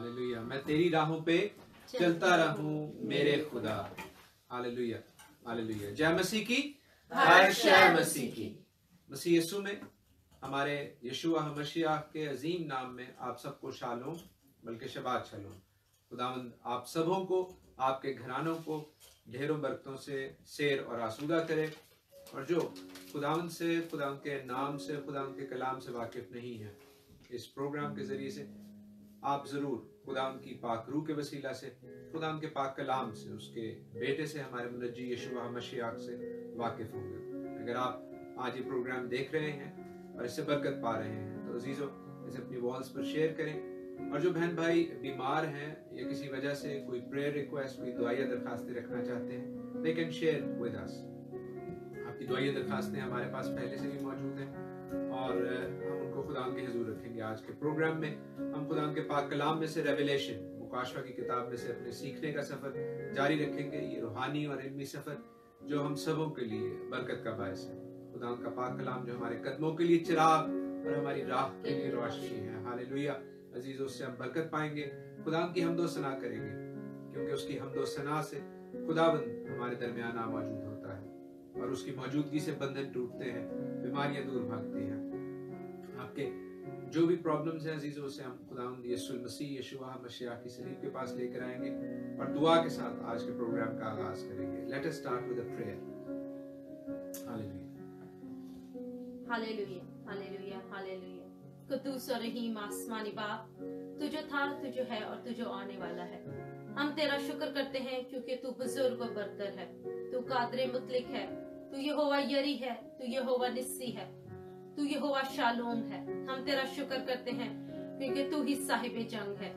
Hallelujah. मैं तेरी राहों पे चलता रहूं मेरे खुदा। Hallelujah hallelujah. जय मसीह की, हर शय मसीह की। मसीह यीशु में हमारे यशुआ मसीह के अजीम नाम में आप सबको शालोम, बल्कि शबात शलोम। खुदावंद आप सबों को, आपके घरानों को ढेरों बरकतों से सेर और आसूदा करे। और जो खुदावंद से, खुदावंद के नाम से, खुदावंद के कलाम से वाकिफ नहीं है, इस प्रोग्राम के जरिए से आप जरूर खुदावंद की पाक रूह के वसीला से, खुदावंद के पाक कलाम से, उसके बेटे से, हमारे मुनज्जी यशुआ मसीह से वाकिफ होंगे। अगर आप आज ये प्रोग्राम देख रहे हैं और इससे बरकत पा रहे हैं तो अजीजों इसे अपनी वॉल्स पर शेयर करें। और जो बहन भाई बीमार हैं या किसी वजह से कोई प्रेयर रिक्वेस्ट, कोई दुआया दरखास्तें रखना चाहते हैं, they can share with us. आपकी दुआया दरखास्तें हमारे पास पहले से भी मौजूद हैं और हम उनको खुदा के हुजूर रखेंगे। आज के प्रोग्राम में हम खुदा के पाक कलाम में से रेवलेशन, मुकाशवा की किताब में से अपने सीखने का सफर जारी रखेंगे। ये रूहानी और इल्मी सफर जो हम सबों के लिए बरकत का बायस है। खुदा का पाक कलाम जो हमारे कदमों के लिए चिराग और हमारी राह के लिए रोशनी है। हालेलुया। अजीजों से हम बरकत पाएंगे, खुदा की हमदो सना करेंगे, क्योंकि उसकी हमदो सना से खुदाबंद हमारे दरमियान मौजूद होता है और उसकी मौजूदगी से बंधन टूटते हैं, बीमारियां दूर भागती हैं। आपके जो भी प्रॉब्लम्स हैं अजीजों से हम खुदावंद यीशु मसीह यशुआ मसीह की सलीब के पास लेकर आएंगे और दुआ के साथ आज के प्रोग्राम का आगाज करेंगे। Let us start with a prayer. Hallelujah hallelujah hallelujah hallelujah. Quddus और रहीम आसमानी बाप, तू जो था, तू जो है और तू जो आने वाला है, हम तेरा शुक्र करते हैं क्योंकि तू बुजुर्ग और बरतर है, तू कादरे मुतलिक है, तू यहोवा यरी है, तू यहोवा निस्सी है, तू यहोवा शालोम है। हम तेरा शुक्र करते हैं क्योंकि तू ही साहिब जंग है।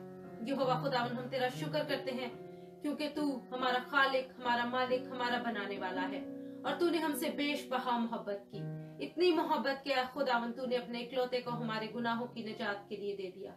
यहोवा खुदावन, हम तेरा शुक्र करते हैं क्योंकि तू हमारा खालिक, हमारा मालिक, हमारा बनाने वाला है और तूने हमसे बेशबहा मोहब्बत की। इतनी मोहब्बत किया खुदावन, तूने अपने इकलौते को हमारे गुनाहों की निजात के लिए दे दिया।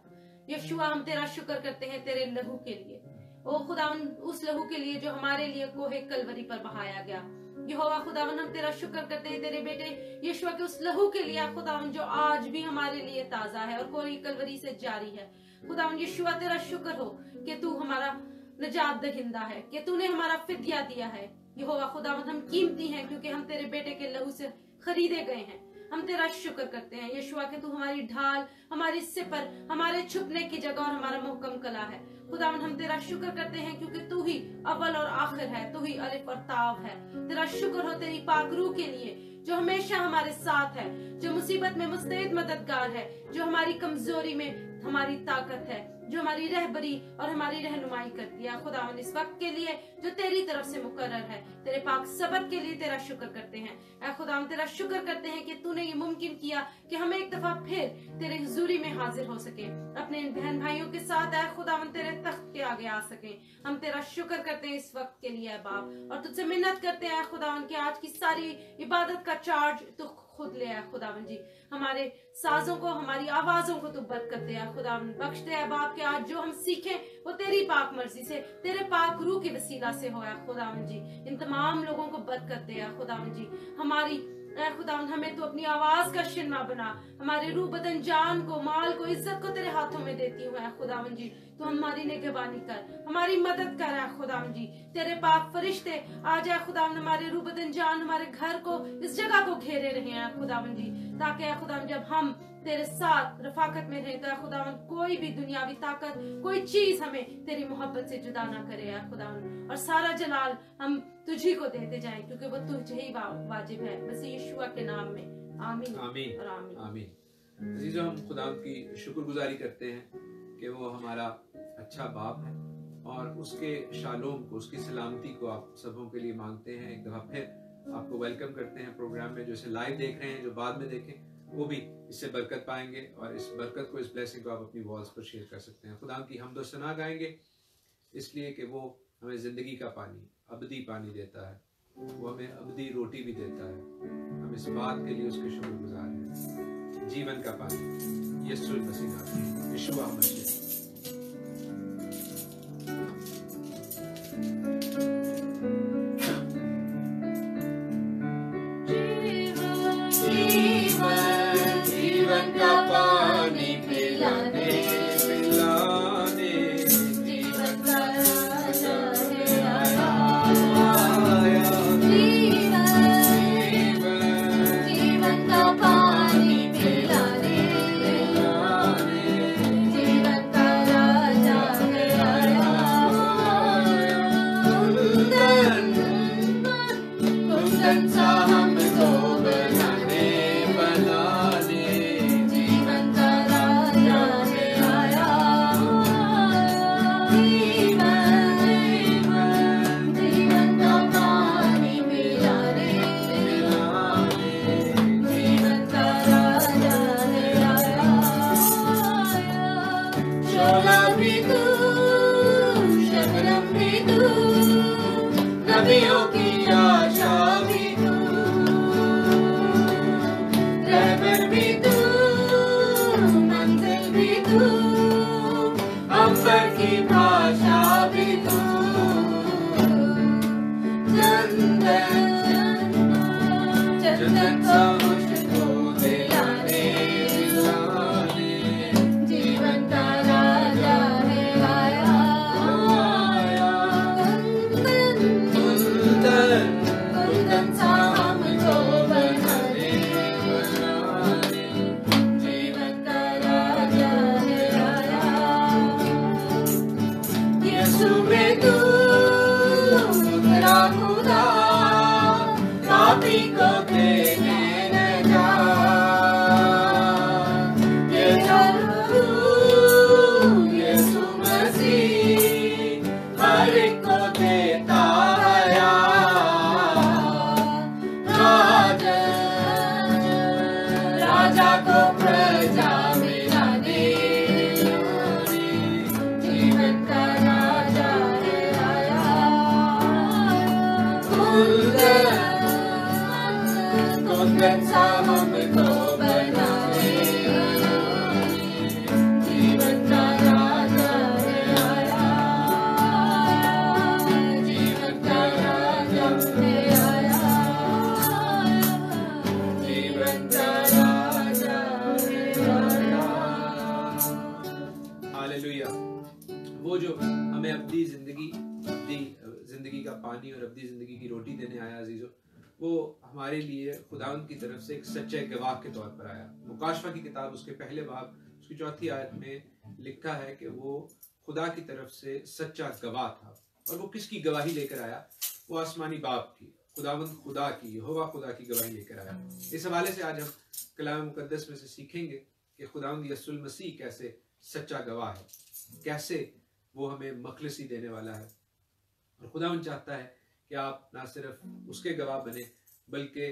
यशुआ, हम तेरा शुक्र करते हैं तेरे लहू के लिए, ओ खुदावन, उस लहू के लिए जो हमारे लिए कोहे कलवरी पर बहाया गया। यहोवा खुदावन, हम तेरा शुक्र करते हैं तेरे बेटे यशुआ के उस लहू के लिए खुदावन, जो आज भी हमारे लिए ताजा है और कोई कलवरी से जारी है। खुदावन यशुआ, तेरा शुक्र हो कि तू हमारा निजात दहिंदा है, कि तूने हमारा फिदिया दिया है। यहोवा खुदावन, हम कीमती हैं क्योंकि हम तेरे बेटे के लहू से खरीदे गए हैं। हम तेरा शुक्र करते हैं यशुआ के तू हमारी ढाल, हमारी सिपर, हमारे छुपने की जगह और हमारा मुहकम कला है। खुदावन, हम तेरा शुक्र करते हैं क्योंकि तू ही अव्वल और आखिर है, तू ही अलिफ और ताव है। तेरा शुक्र हो तेरी पाक रूह के लिए जो हमेशा हमारे साथ है, जो मुसीबत में मुस्तैद मददगार है, जो हमारी कमजोरी में हमारी ताकत है, जो हमारी रहबरी और हमारी रहनुमाई करती है। खुदावन, इस वक्त के लिए जो तेरी तरफ से मुकर्रर है, तेरे पाक सबत के लिए तेरा शुक्र करते हैं। ऐ खुदावन, तेरा शुक्र करते हैं कि तूने ये मुमकिन किया कि हम एक दफा फिर तेरे हुजूरी में हाजिर हो सके, अपने बहन भाइयों के साथ ऐ खुदावन तेरे तख्त के आगे आ सके। हम तेरा शुक्र करते हैं इस वक्त के लिए बाप, और तुझसे मिन्नत करते हैं खुदावन कि आज की सारी इबादत का चार्ज तू खुद ले आया। खुदावन जी, हमारे साजों को, हमारी आवाजों को तू बरकत दे खुदावन, बख्श दे बाप कि आज जो हम सीखें वो तेरी पाक मर्जी से, तेरे पाक रूह के वसीला से हो खुदावन जी। इन तमाम लोगों को बरकत दे खुदावन जी। हमारी खुदावन, हमें तो अपनी आवाज का शिरमा बना, हमारे रूह बदन जान को, माल को, इज्जत को तेरे हाथों में देती हूँ खुदावन जी। तो हमारी निगहबानी कर, हमारी मदद कर खुदावन जी। तेरे पाक फरिश्ते आज खुदावन हमारे रूह बदन जान, हमारे घर को, इस जगह को घेरे रहे खुदावन जी, ताकि खुदावन जब हम तेरे साथ रफाकत में रहे तो खुदावन कोई भी दुनियावी ताकत, कोई चीज हमें तेरी मोहब्बत से जुदा ना करे खुदावन, और सारा जलाल हम तुझी को देते जाएं क्योंकि वो तुझे ही वाजिब है। बस यीशुआ के नाम में आमीन आमीन और आमीन आमीन। अजीजों, हम खुदा की शुक्रगुजारी करते हैं कि वो हमारा अच्छा बाप है और उसके शालोम को, उसकी सलामती को आप सबों के लिए मांगते हैं। एक दफा फिर आपको वेलकम करते हैं प्रोग्राम में। जो इसे लाइव देख रहे हैं, जो बाद में देखें, वो भी इससे बरकत पाएंगे और इस बरकत को, इस ब्लेसिंग को आप अपनी वॉल्स पर शेयर कर सकते हैं। खुदा की हमदो सना गाएंगे इसलिए कि वो हमें जिंदगी का पानी, अबदी पानी देता है, वो हमें अबदी रोटी भी देता है। हम इस बात के लिए उसके शुक्रगुजार हैं। जीवन का पानी यीशु मसीह, यीशुआ मसीह। जीवन का पानी पिलाने सा मुझको दिलाने दिलाने, जीवन का राजा है आया, कुंदन कुंदन सा हमको बनाने, बनाने, जीवन का राजा है आया। यीशु में तू तेरा खुदा, पापी को देने न जा। ये प्रभु यीशु मसीह हर एक को देता है राजा, राजा को प्रजा मिलाने, जीवन का राजा है आया। कुंदन सा हमको बनाने, जीवन का राजा है आया, जीवन का राजा है आया, जीवन का राजा है आया। हालेलुया। वो जो हमें अपनी जिंदगी का पानी और अपनी जिंदगी की रोटी देने आया अजीजों, वो हमारे लिए खुदावंद की तरफ से एक सच्चे गवाह के तौर पर आया। मुकाशवा की किताब उसके पहले भाग उसकी 4th आयत में लिखा है कि वो खुदा की तरफ से सच्चा गवाह था। और वो किसकी गवाही लेकर आया? वो आसमानी बाप की, खुदावंद खुदा की, यहोवा खुदा की गवाही लेकर आया। इस हवाले से आज हम कलाम मुकद्दस में से सीखेंगे कि खुदावंद यीशु मसीह कैसे सच्चा गवाह है, कैसे वो हमें मखलसी देने वाला है। और खुदावंद चाहता है कि आप ना सिर्फ उसके गवाह बने बल्कि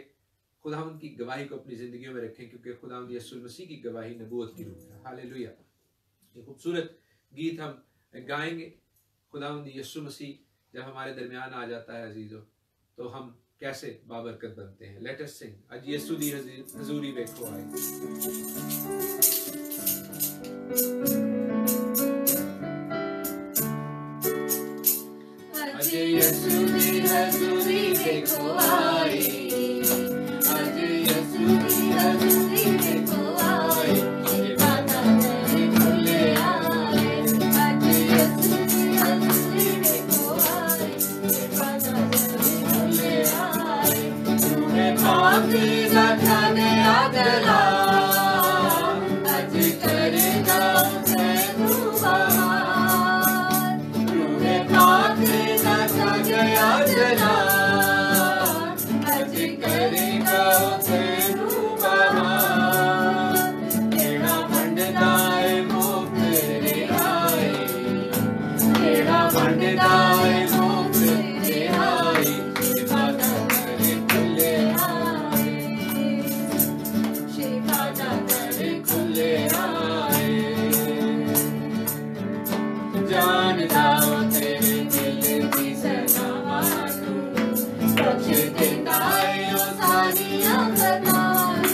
खुदावंद की गवाही को अपनी जिंदगियों में रखें, क्योंकि खुदावंद यीशु मसीह की गवाही नबूवत की रूह है। हालेलुया। ये खूबसूरत गीत हम गाएंगे। खुदावंद यीशु मसीह जब हमारे दरमियान आ जाता है अजीजों, तो हम कैसे बाबरकत बनते हैं। लेट अस सिंग, अज यीशु दी हजूरी देखो आए। आज यीशु दी हजूरी देखो आई, आज यीशु दी हजूरी देखो आई, ये बाता मेरे खुले आए। आज यीशु दी हजूरी देखो आई, ये बाता मेरे खुले आए। तूने पापी जाने आगला, आज करेगा उसे तू बहार। तूने पापी गया जला, आज करेगा उसे तू बहार। तेरा बंडदा है मुँह तेरे आए, तेरा बंडदा है मुँह तेरे आए, शिफादा करे खुले आए, शिफादा करे खुले आए। जानदा तेरे दिल की सलामा तू, बख्श देता है ओ सारियां खताएं।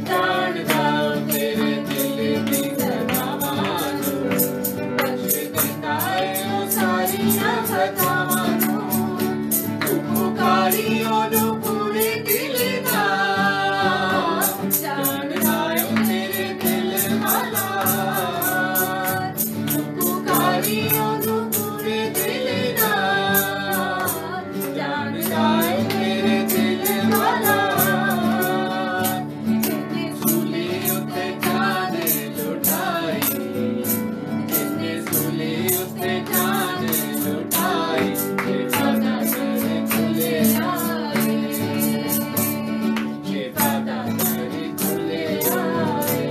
जानदा तेरे दिल की सलामा तू, बख्श देता है ओ सारियां खताएं। तू पुकारी ओनू पूरे दिल नाल, जानदा तेरे दिल वाला। तू पुकारी ओनू पूरे दिल नाल, जानदा तेरे दिल वाला। जिन्ने सूली उत्ते जान लुटाई, जिन्ने सूली उत्ते जान लुटाई, शिफादा करे खुले आए, शिफादा करे खुले आए।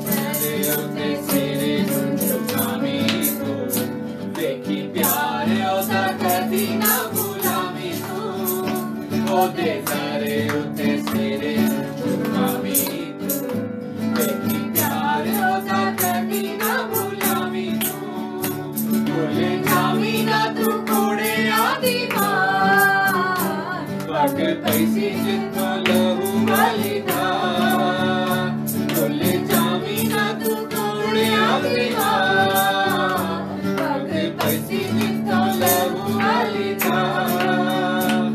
तेरे उत्ते सिरे झुकामी तू, देखी प्यार ओदा कदी ना गुलामी तू। ओदे सारे उत्ते सिरे झुकामी तू, देखी प्यार ओदा कदी ना गुलामी तू। भूले जामी ना तू कोड़े आदि मार, पग पैसी जितो लहू वाली धार। भूले जामी ना तू कोड़े आदि मार, पग पैसी जितो लहू वाली धार।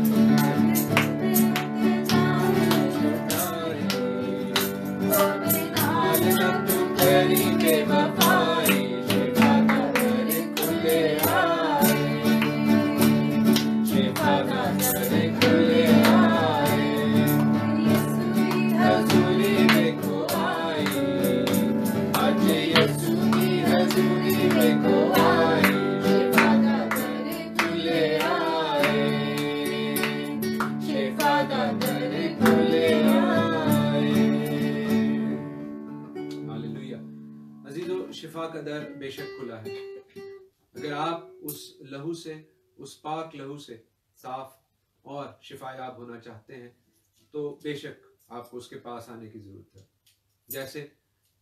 शिफा का दर बेशक खुला है। अगर आप उस लहू से, उस पाक लहू से साफ और शिफायाब होना चाहते हैं तो बेशक आपको उसके पास आने की जरूरत है। जैसे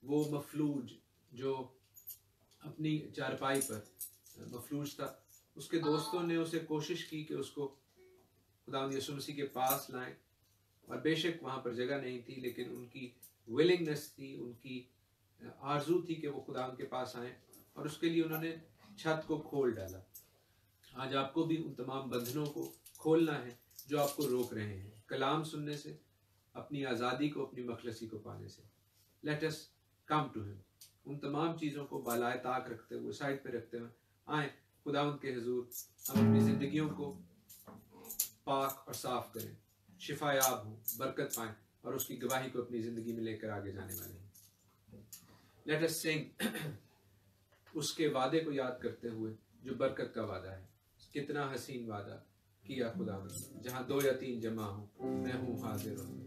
वो मफलूज जो अपनी चारपाई पर मफलूज था, उसके दोस्तों ने उसे कोशिश की कि उसको खुदावंद यीशु मसीह के पास लाएं, और बेशक वहां पर जगह नहीं थी, लेकिन उनकी विलिंगनेस थी, उनकी आरजू थी कि वो खुदावंद के पास आए, और उसके लिए उन्होंने छत को खोल डाला। आज आपको भी उन तमाम बंधनों को खोलना है जो आपको रोक रहे हैं कलाम सुनने से, अपनी आज़ादी को, अपनी मखलसी को पाने से। Let us come to him. उन तमाम चीज़ों को बालाए ताक रखते हुए, साइड पे रखते हुए आए खुदावंद के हुजूर। हम अपनी जिंदगियों को पाक और साफ करें, शिफायाब हों, बरकत पाएं, और उसकी गवाही को अपनी जिंदगी में लेकर आगे जाने वाले हैं। लेट अस सिंग उसके वादे को याद करते हुए जो बरकत का वादा है। कितना हसीन वादा किया खुदावंद, जहां 2 या 3 जमा हो मैं हूं हाजिर हूं।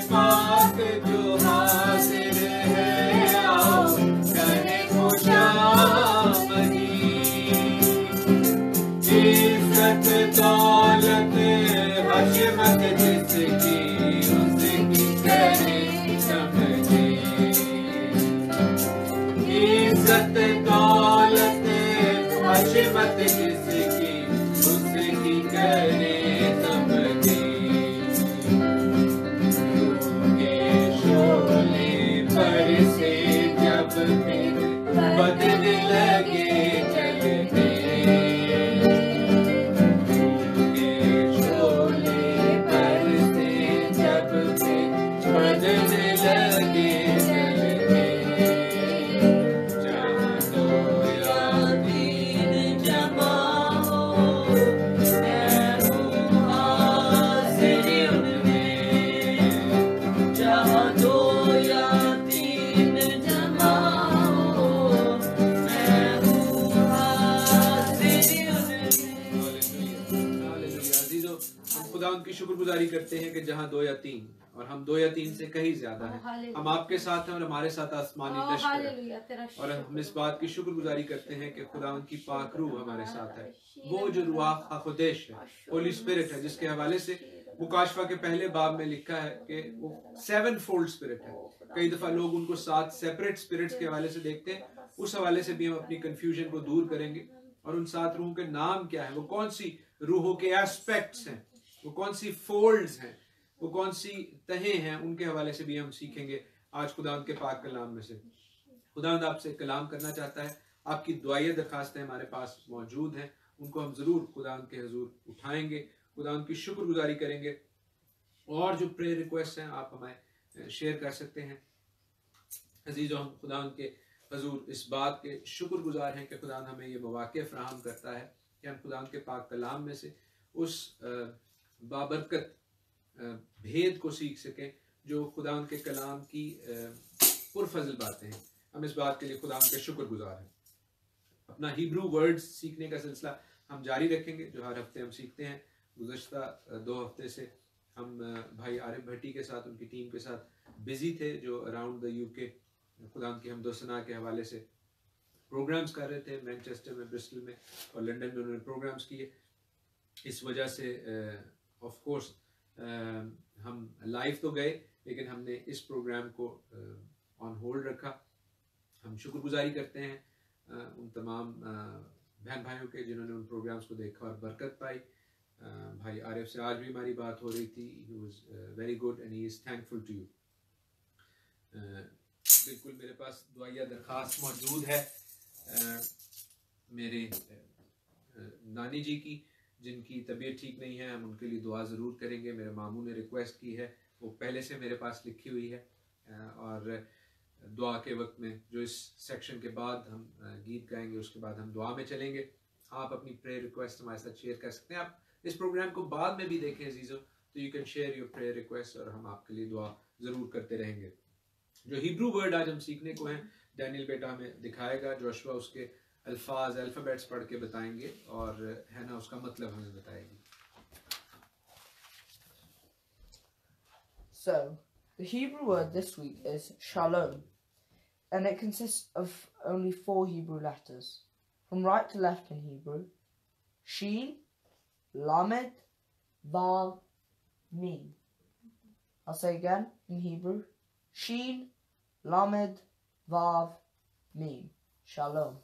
पाक जो हाजिर है आओ कहे खुशा करते हैं कि जहाँ 2 या 3 और हम 2 या 3 से कहीं ज्यादा हैं, हम आपके साथ हैं और हमारे साथ आसमानी लश्कर है। और हम इस बात की शुक्रगुजारी करते हैं कि खुदा की पाक रूह हमारे साथ है, वो जो रूह खुदेश है, होली स्पिरिट है, जिसके हवाले से मुकाशफा के पहले बाब में लिखा है कि वो 7 फोल्ड स्पिरिट है। कई दफा लोग उनको 7 सेपरेट स्पिरिट्स के हवाले से देखते हैं, उस हवाले से भी हम अपनी कंफ्यूजन को दूर करेंगे। और उन 7 रूहों के नाम क्या है, वो कौन सी रूहों के एस्पेक्ट्स हैं, वो कौन सी फोल्ड्स हैं, वो कौन सी तहें हैं, उनके हवाले से भी हम सीखेंगे आज खुदा के पाक कलाम में से। खुदा आपसे कलाम करना चाहता है, आपकी दुआएं दरखास्तें हमारे पास मौजूद हैं, उनको हम जरूर खुदा के हुजूर उठाएंगे, खुदा की शुक्रगुजारी करेंगे। और जो प्रेयर रिक्वेस्ट हैं आप हमें शेयर कर सकते हैं। अजीजों, हम खुदा के हुजूर इस बात के शुक्रगुजार हैं कि खुदा हमें ये मौके फराहम करता है कि हम खुदा के पाक कलाम में से उस बाबरकत भेद को सीख सकें जो खुदा के कलाम की पुरफजल बातें हैं। हम इस बात के लिए खुदा के शुक्रगुजार हैं। अपना हिब्रू वर्ड्स सीखने का सिलसिला हम जारी रखेंगे जो हर हफ्ते हम सीखते हैं। गुज़श्ता 2 हफ्ते से हम भाई आरिफ भट्टी के साथ, उनकी टीम के साथ बिजी थे, जो अराउंड द यूके खुदा की हमदोसना के हवाले से प्रोग्राम्स कर रहे थे। मैनचेस्टर में, ब्रिस्टल में और लंदन में उन्होंने प्रोग्राम्स किए। इस वजह से ऑफ कोर्स हम लाइव तो गए, लेकिन हमने इस प्रोग्राम को ऑन होल्ड रखा। हम शुक्रगुजारी करते हैं उन तमाम बहन भाइयों के जिन्होंने उन प्रोग्राम्स को देखा और बरकत पाई। भाई आरिफ से आज भी हमारी बात हो रही थी। He was very good and he is thankful to you. बिल्कुल मेरे पास दुआया दरखास्त मौजूद है मेरे नानी जी की, जिनकी तबीयत ठीक नहीं है। हम उनके लिए दुआ ज़रूर करेंगे। मेरे मामू ने रिक्वेस्ट की है, वो पहले से मेरे पास लिखी हुई है। और दुआ के वक्त में जो इस सेक्शन के बाद हम गीत गाएंगे, उसके बाद हम दुआ में चलेंगे। आप अपनी प्रेयर रिक्वेस्ट हमारे साथ शेयर कर सकते हैं। आप इस प्रोग्राम को बाद में भी देखें अजीज़ों, तो you can share your prayer request और हम आपके लिए दुआ ज़रूर करते रहेंगे। जो हिब्रू वर्ड आज हम सीखने को हैं, डैनियल बेटा हमें दिखाएगा। जोशुआ उसके अल्फाज अल्फ़ाबेट्स पढ़ के बताएंगे और है ना उसका मतलब हमें बताएगी। So, the Hebrew word this week is shalom, and it consists of only 4 Hebrew letters, from right to left in Hebrew: Shin, Lamed, Vav, Mim. I'll say again in Hebrew: Shin, Lamed, Vav, Mim. Shalom.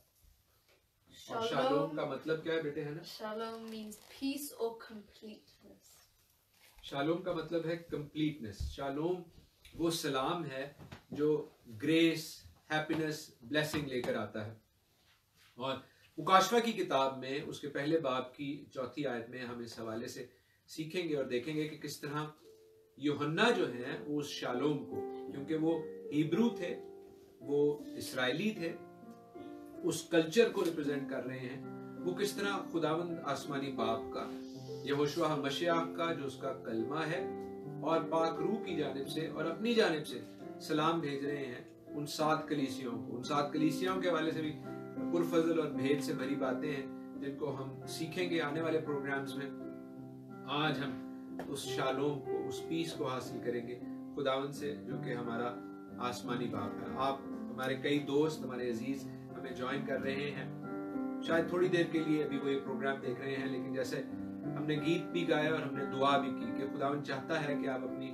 और shalom का मतलब क्या है बेटे, है ना? Shalom means peace or completeness. Shalom का मतलब है कंप्लीटनेस। शालोम वो सलाम है जो ग्रेस, हैप्पीनेस, ब्लेसिंग लेकर आता है। और मुकाशफा की किताब में उसके पहले बाब की 4थी आयत में हम इस हवाले से सीखेंगे और देखेंगे कि किस तरह यूहन्ना जो है वो उस शालोम को, क्योंकि वो हिब्रू थे, वो इस्राएली थे, उस कल्चर को रिप्रेजेंट कर रहे हैं, वो किस तरह खुदावंद आसमानी बाप का, यहोशुआ मशीह का जो उसका कलमा है, और पाक रूह की जानिब से और अपनी जानिब से सलाम भेज रहे हैं उन 7 कलीसियों को। उन 7 कलीसियों के हवाले से भी पुरफजल और भेद से भरी बातें हैं जिनको हम सीखेंगे आने वाले प्रोग्राम्स में। आज हम उस शालोम को, उस पीस को हासिल करेंगे खुदावंद से, जो कि हमारा आसमानी बाप है। आप हमारे कई दोस्त, हमारे अजीज हमें ज्वाइन कर रहे हैं, शायद थोड़ी देर के लिए अभी वो ये प्रोग्राम देख रहे हैं, लेकिन जैसे हमने गीत भी गाया और हमने दुआ भी की कि खुदावंद चाहता है कि आप अपनी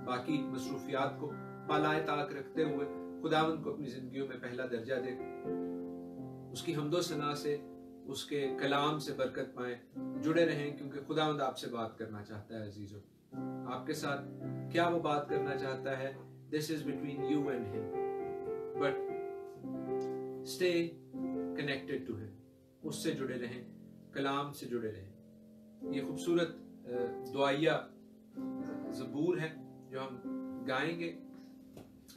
बाकी मसरूफियात को पालाए ताक रखते हुए खुदावंद को अपनी जिंदगियों में पहला दर्जा दे, उसकी हम्दो सना से, उसके कलाम से बरकत पाएं, जुड़े रहें, क्योंकि खुदावंद आपसे बात करना चाहता है। अजीजों, आपके साथ क्या वो बात करना चाहता है, this is between you and him, but stay connected to him, उससे जुड़े रहें, कलाम से जुड़े रहें। ये खूबसूरत दुआया ज़बूर है जो हम गाएंगे,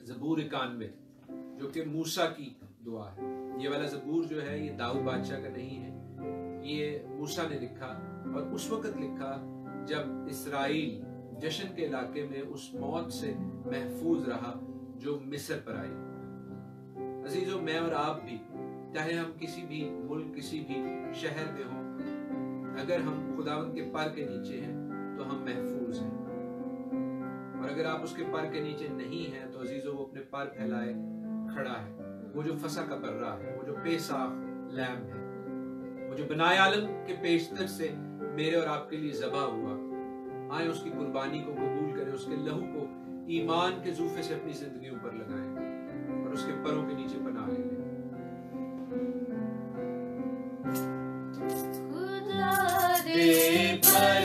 ज़बूर 91, जो कि मूसा की दुआ है। ये वाला ज़बूर जो है ये दाऊद बादशाह का नहीं है, ये मूसा ने लिखा, और उस वक्त लिखा जब इसराइल जशन के इलाके में उस मौत से महफूज रहा जो मिस्र पर आई। अजीजों, मैं और आप भी, चाहे हम किसी भी मुल्क, किसी भी शहर में हों, अगर हम खुदावंद के पर के नीचे हैं तो हम महफूज हैं। और अगर आप उसके पर के नीचे नहीं हैं तो अजीजों वो अपने पर फैलाए खड़ा है। वो जो फसा का बर्रा है, वो जो पेसाख लैम है, वो जो बनाए आलम के पेशतर से मेरे और आपके लिए ज़बा हुआ, आए उसकी कुर्बानी को कबूल करें, उसके लहू को ईमान के जूफे से अपनी जिंदगियों पर लगाएं और उसके परों के नीचे पनाह ले लें। खुदा दे पर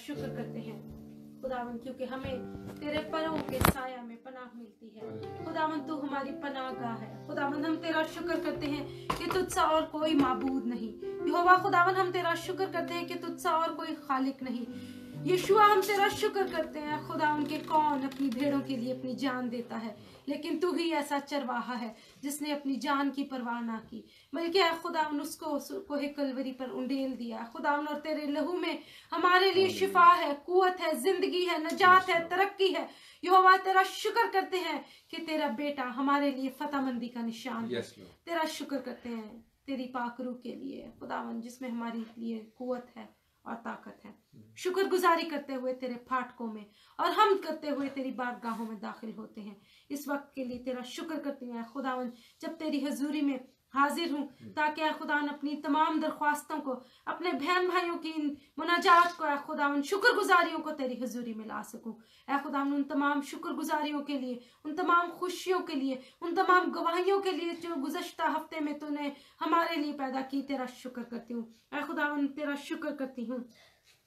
शुक्र करते हैं खुदावन, क्योंकि हमें तेरे परों के साया में पनाह मिलती है। खुदावन तू हमारी पनाहगाह है। खुदावन हम तेरा शुक्र करते हैं कि तुझसा और कोई माबूद नहीं। यहोवा खुदावन हम तेरा शुक्र करते हैं कि तुझसा और कोई खालिक नहीं। यीशुआ हम तेरा शुक्र करते हैं खुदा उनके कौन अपनी भेड़ों के लिए अपनी जान देता है, लेकिन तू ही ऐसा चरवाहा है जिसने अपनी जान की परवाह ना की, बल्कि है खुदा उसको कोहे कलवरी पर उंडेल दिया खुदा, और तेरे लहू में हमारे लिए शिफा है, कुवत है, जिंदगी है, नजात है, तरक्की है। यहोवा तेरा शुक्र करते हैं कि तेरा बेटा हमारे लिए फतहमंदी का निशान है। तेरा शुक्र करते हैं तेरी पाक रूह के लिए खुदावन, जिसमें हमारे लिए कुवत है और ताकत है। शुक्र गुजारी करते हुए तेरे फाटकों में और हम करते हुए तेरी बारगाहों में दाखिल होते हैं। इस वक्त के लिए तेरा शुक्र करती हूँ खुदावन, जब तेरी हजूरी में हाजिर हूँ, ताकि खुदावन अपनी तमाम दरख्वास्तों को, अपने बहन भाइयों की मुनाजात को खुदावन शुक्र गुजारियों को तेरी हजूरी में ला सकूँ। खुदावन उन तमाम शुक्र गुजारियों के लिए, उन तमाम खुशियों के लिए, उन तमाम गवाहियों के लिए जो गुज़श्ता हफ्ते में तूने हमारे लिए पैदा की, तेरा शुक्र करती हूँ। खुदावन तेरा शुक्र करती हूँ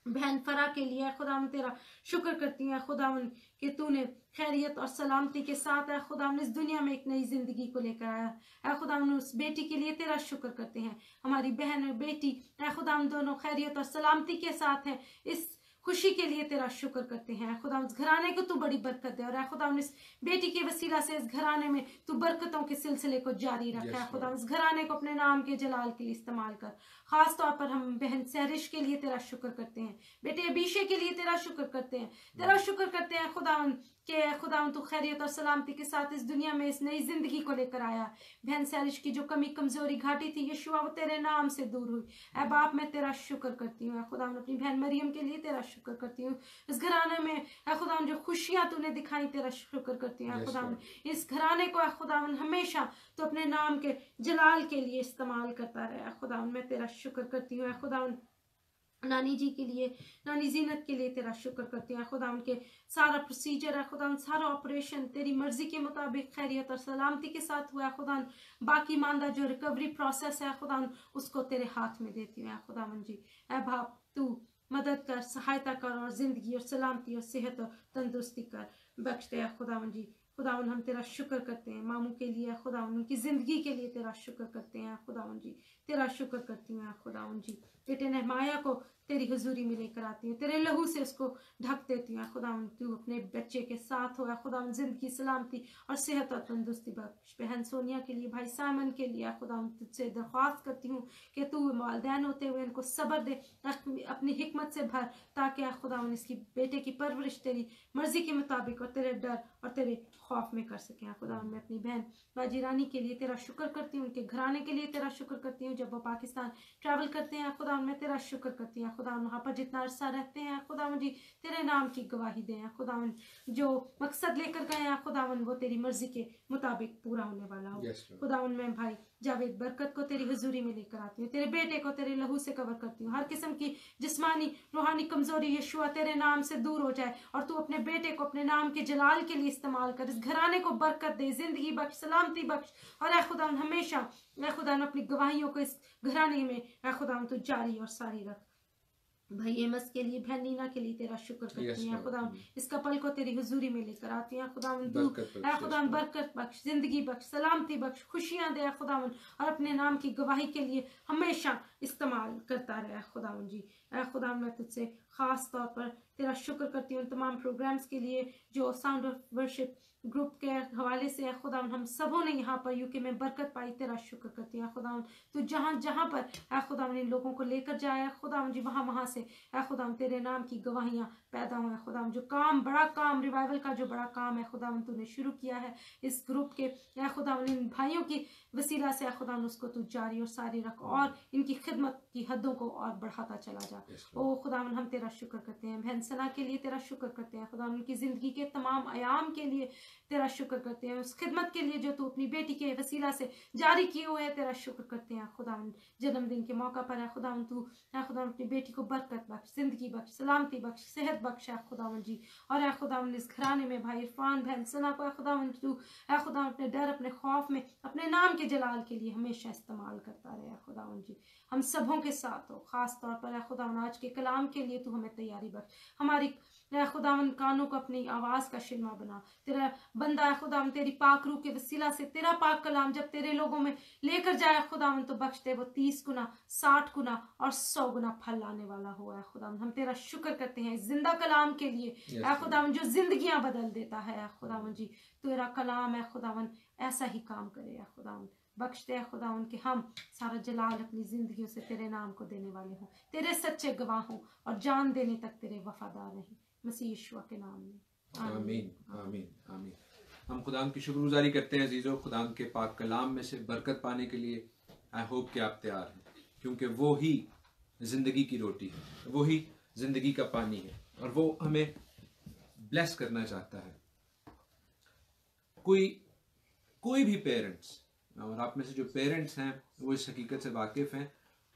बहन फरा के लिए खुदावन, तेरा शुक्र करती है खुदावन कि तूने खैरियत और सलामती के साथ है खुदावन इस दुनिया में एक नई जिंदगी को लेकर आया है खुदावन। उस बेटी के लिए तेरा शुक्र करते हैं, हमारी बहन और बेटी खुदावन दोनों खैरियत और सलामती के साथ हैं, इस खुशी के लिए तेरा शुक्र करते हैं खुदा। उस घराने को तू बड़ी बरकत दे और खुदा इस बेटी के वसीला से इस घराने में तू बरकतों के सिलसिले को जारी रखा है खुदा। उस घराने को अपने नाम के जलाल के लिए इस्तेमाल कर। खास तौर पर हम बहन सहरिश के लिए तेरा शुक्र करते हैं, बेटे अबीशे के लिए तेरा शुक्र करते हैं, तेरा शुक्र करते हैं खुदावन के खुदावन तू खैरियत और सलामती के साथ इस दुनिया में इस नई जिंदगी को लेकर आया। बहन सहरिश की जो कमी कमजोरी घाटी थी यीशुआ वो तेरे नाम से दूर हुई। ऐ बाप मैं तेरा शुक्र करती हूँ खुदावन, अपनी बहन मरियम के लिए तेरा शुक्र करती हूँ। इस घराने में खुदावन जो खुशियां तूने दिखाई तेरा शुक्र करती हूँ खुदावन। इस घराने को खुदावन हमेशा तो अपने नाम के जलाल के लिए इस्तेमाल करता रहे खुदावन। मैं तेरा शुक्र करती हूँ खुदावन। नानी जी के लिए, नानी जीनत के लिए तेरा शुक्र करती हैं खुदा। उनके सारा प्रोसीजर है खुदा, सारा ऑपरेशन तेरी मर्जी के मुताबिक खैरियत और सलामती के साथ हुआ है खुदा। बाकी मानदा जो रिकवरी प्रोसेस है खुदा उसको तेरे हाथ में देती हूँ खुदा जी। ऐ बाप तू मदद कर, सहायता कर और जिंदगी और सलामती और सेहत और तंदुरुस्ती कर बख्शते हैं खुदावन जी। खुदावन हम तेरा शुक्र करते हैं मामू के लिए खुदावन, उनकी जिंदगी के लिए तेरा शुक्र करते हैं खुदावन जी। तेरा शुक्र करती हूँ खुदावन जी। बेटे नहमाया को तेरी हजूरी में लेकर आती हूँ, तेरे लहू से उसको ढक देती हूँ खुदावन। तू अपने बच्चे के साथ हो खुदावन, जिंदगी सलामती और सेहत और तंदुरुस्ती बख्श। बहन सोनिया के लिए, भाई साइमन के लिए खुदावन तुझसे दरख्वास्त करती हूँ कि तू वालिदैन होते हुए इनको सब्र दे, अपनी हिकमत से भर, ताकि खुदावन इसकी बेटे की परवरिश तेरी मर्जी के मुताबिक और तेरे डर और तेरे खौफ में कर सकें खुदावन। मैं अपनी बहन बाजी रानी के लिए तेरा शुक्र करती हूँ, उनके घराने के लिए तेरा शुक्र करती हूँ। जब वो पाकिस्तान ट्रैवल करते हैं खुदावन मैं तेरा शुक्र करती हूँ खुदावन। वहाँ पर जितना अरसा रहते हैं खुदावन जी तेरे नाम की गवाही दें खुदावन। जो मकसद लेकर गए हैं खुदावन वो तेरी मर्जी के मुताबिक पूरा होने वाला हो खुदावन। मैं भाई जावेद बरकत को तेरी हजूरी में लेकर आती हूँ, तेरे बेटे को तेरे लहू से कवर करती हूँ। हर किस्म की जिस्मानी रूहानी कमजोरी यीशुआ तेरे नाम से दूर हो जाए और तू अपने बेटे को अपने नाम के जलाल के लिए इस्तेमाल कर। इस घराने को बरकत दे, जिंदगी बख्श, सलामती बख्श और खुदा हमेशा खुदा अपनी गवाहियों को इस घराने में खुदा तू जारी और सारी रख। भाई एमस के लिए, बहन नीना के लिए तेरा शुक्र करती हैं खुदा। इस कपल को तेरी हुजूरी में लेकर आती हैं खुदा। तू खुदा बरकत बख्श, जिंदगी बख्श, सलामती बख्श, खुशियां दे खुदा और अपने नाम की गवाही के लिए हमेशा इस्तेमाल करता रहे खुदावन जी। खुदा मैं तुझसे खास तौर पर तेरा शुक्र करती हूँ तमाम प्रोग्राम्स के लिए जो साउंड ऑफ वर्शिप ग्रुप के हवाले से खुदा हम सबों ने यहाँ पर यूके में बरकत पाई। तेरा शुक्र करती है खुदा। तो जहाँ जहाँ पर खुदा इन लोगों को लेकर जाए खुदा जी वहाँ वहाँ से खुदा तेरे नाम की गवाहियाँ पैदा हुए खुदा। जो काम, बड़ा काम, रिवाइवल का जो बड़ा काम है खुदा तूने शुरू किया है इस ग्रुप के खुदा इन भाइयों की वसीला से खुदा उसको तू जारी और सारी रख और इनकी खिदमत की हदों को और बढ़ाता चला जा। ओ खुदा हम तेरा शुक्र करते हैं। बहन सना के लिए तेरा शुक्र करते हैं खुदा, उनकी जिंदगी के तमाम आयाम के लिए तेरा शुक्र करते हैं। उस खिदमत के लिए जो तू अपनी बेटी के वसीला से जारी किए हुए है तेरा शुक्र करते हैं खुदा। जन्मदिन के मौका पर है खुदा तू खुदा अपनी बेटी को बरकत बख्श, जिंदगी बख्श, सलामती बख्श, सेहत बख्श है खुदा जी। और है खुदा इस घराने में भाई इरफान, बहन सना को खुदा तू खुदा अपने डर, अपने खौफ में अपने नाम के जलाल के लिए हमेशा इस्तेमाल करता रहे खुदा जी। हम सबों के साथ हो, खास तौर पर है खुदा आज के कलाम के लिए तू हमें तैयारी बख्श। हमारी ऐ खुदावन कानों को अपनी आवाज का शिलमा बना। तेरा बंदा है खुदावन तेरी पाक रूह के वसीला से तेरा पाक कलाम जब तेरे लोगों में लेकर जाए खुदावन तो बख्श दे, वो 30 गुना 60 गुना और 100 गुना फल लाने वाला हुआ है खुदावन। हम तेरा शुक्र करते हैं इस जिंदा कलाम के लिए ऐ खुदावन जो जिंदगियां बदल देता है ऐ खुदावन जी। तेरा कलाम है खुदावन ऐसा ही काम करे ऐ खुदावन। बख्श दे खुदावन कि हम सारा जलाल अपनी जिंदगियों से तेरे नाम को देने वाले हों, तेरे सच्चे गवाह हों और जान देने तक तेरे वफादार रहें, मसीह यीशु के नाम में आमीन आमीन आमीन। हम खुदाम की शुक्रगुजारी करते हैं अजीजों, खुदाम के पाक कलाम में से बरकत पाने के लिए। आई होप कि आप तैयार हैं, क्योंकि वो ही जिंदगी की रोटी है, वो ही जिंदगी का पानी है और वो हमें ब्लेस करना चाहता है। कोई भी पेरेंट्स, और आप में से जो पेरेंट्स हैं वो इस हकीकत से वाकिफ हैं,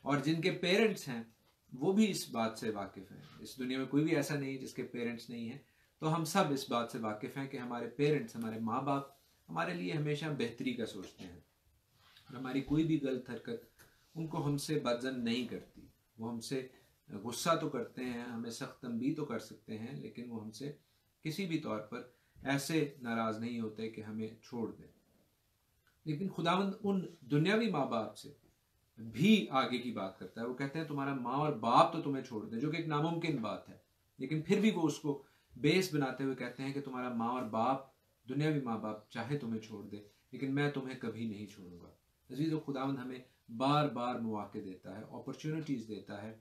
और जिनके पेरेंट्स हैं वो भी इस बात से वाकिफ हैं। इस दुनिया में कोई भी ऐसा नहीं है जिसके पेरेंट्स नहीं हैं। तो हम सब इस बात से वाकिफ हैं कि हमारे पेरेंट्स, हमारे माँ बाप हमारे लिए हमेशा बेहतरी का सोचते हैं और हमारी कोई भी गलत हरकत उनको हमसे बदजन नहीं करती। वो हमसे गुस्सा तो करते हैं, हमें सख्त तंबीह तो कर सकते हैं, लेकिन वो हमसे किसी भी तौर पर ऐसे नाराज नहीं होते कि हमें छोड़ दें। लेकिन खुदावंद उन दुनियावी माँ बाप से भी आगे की बात करता है। वो कहते हैं तुम्हारा माँ और बाप तो तुम्हें छोड़ दे, जो कि एक नामुमकिन बात है, लेकिन फिर भी वो उसको बेस बनाते हुए कहते हैं कि तुम्हारा माँ और बाप, दुनियावी माँ बाप चाहे तुम्हें छोड़ दे, लेकिन मैं तुम्हें कभी नहीं छोड़ूंगा। अजीज़ो, खुदावंद हमें बार बार मौके देता है, अपॉर्चुनिटीज देता है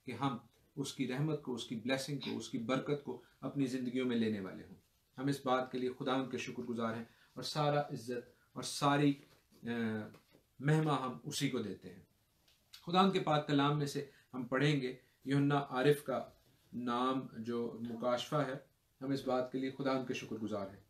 कि हम उसकी रहमत को, उसकी ब्लेसिंग को, उसकी बरकत को अपनी ज़िंदगियों में लेने वाले हों। हम इस बात के लिए खुदावंद के शुक्रगुजार हैं और सारा इज्जत और सारी महिमा हम उसी को देते हैं। खुदावंद के पाक कलाम में से हम पढ़ेंगे यूहन्ना आरिफ का नाम जो मुकाशफा है। हम इस बात के लिए खुदावंद के शुक्रगुजार हैं।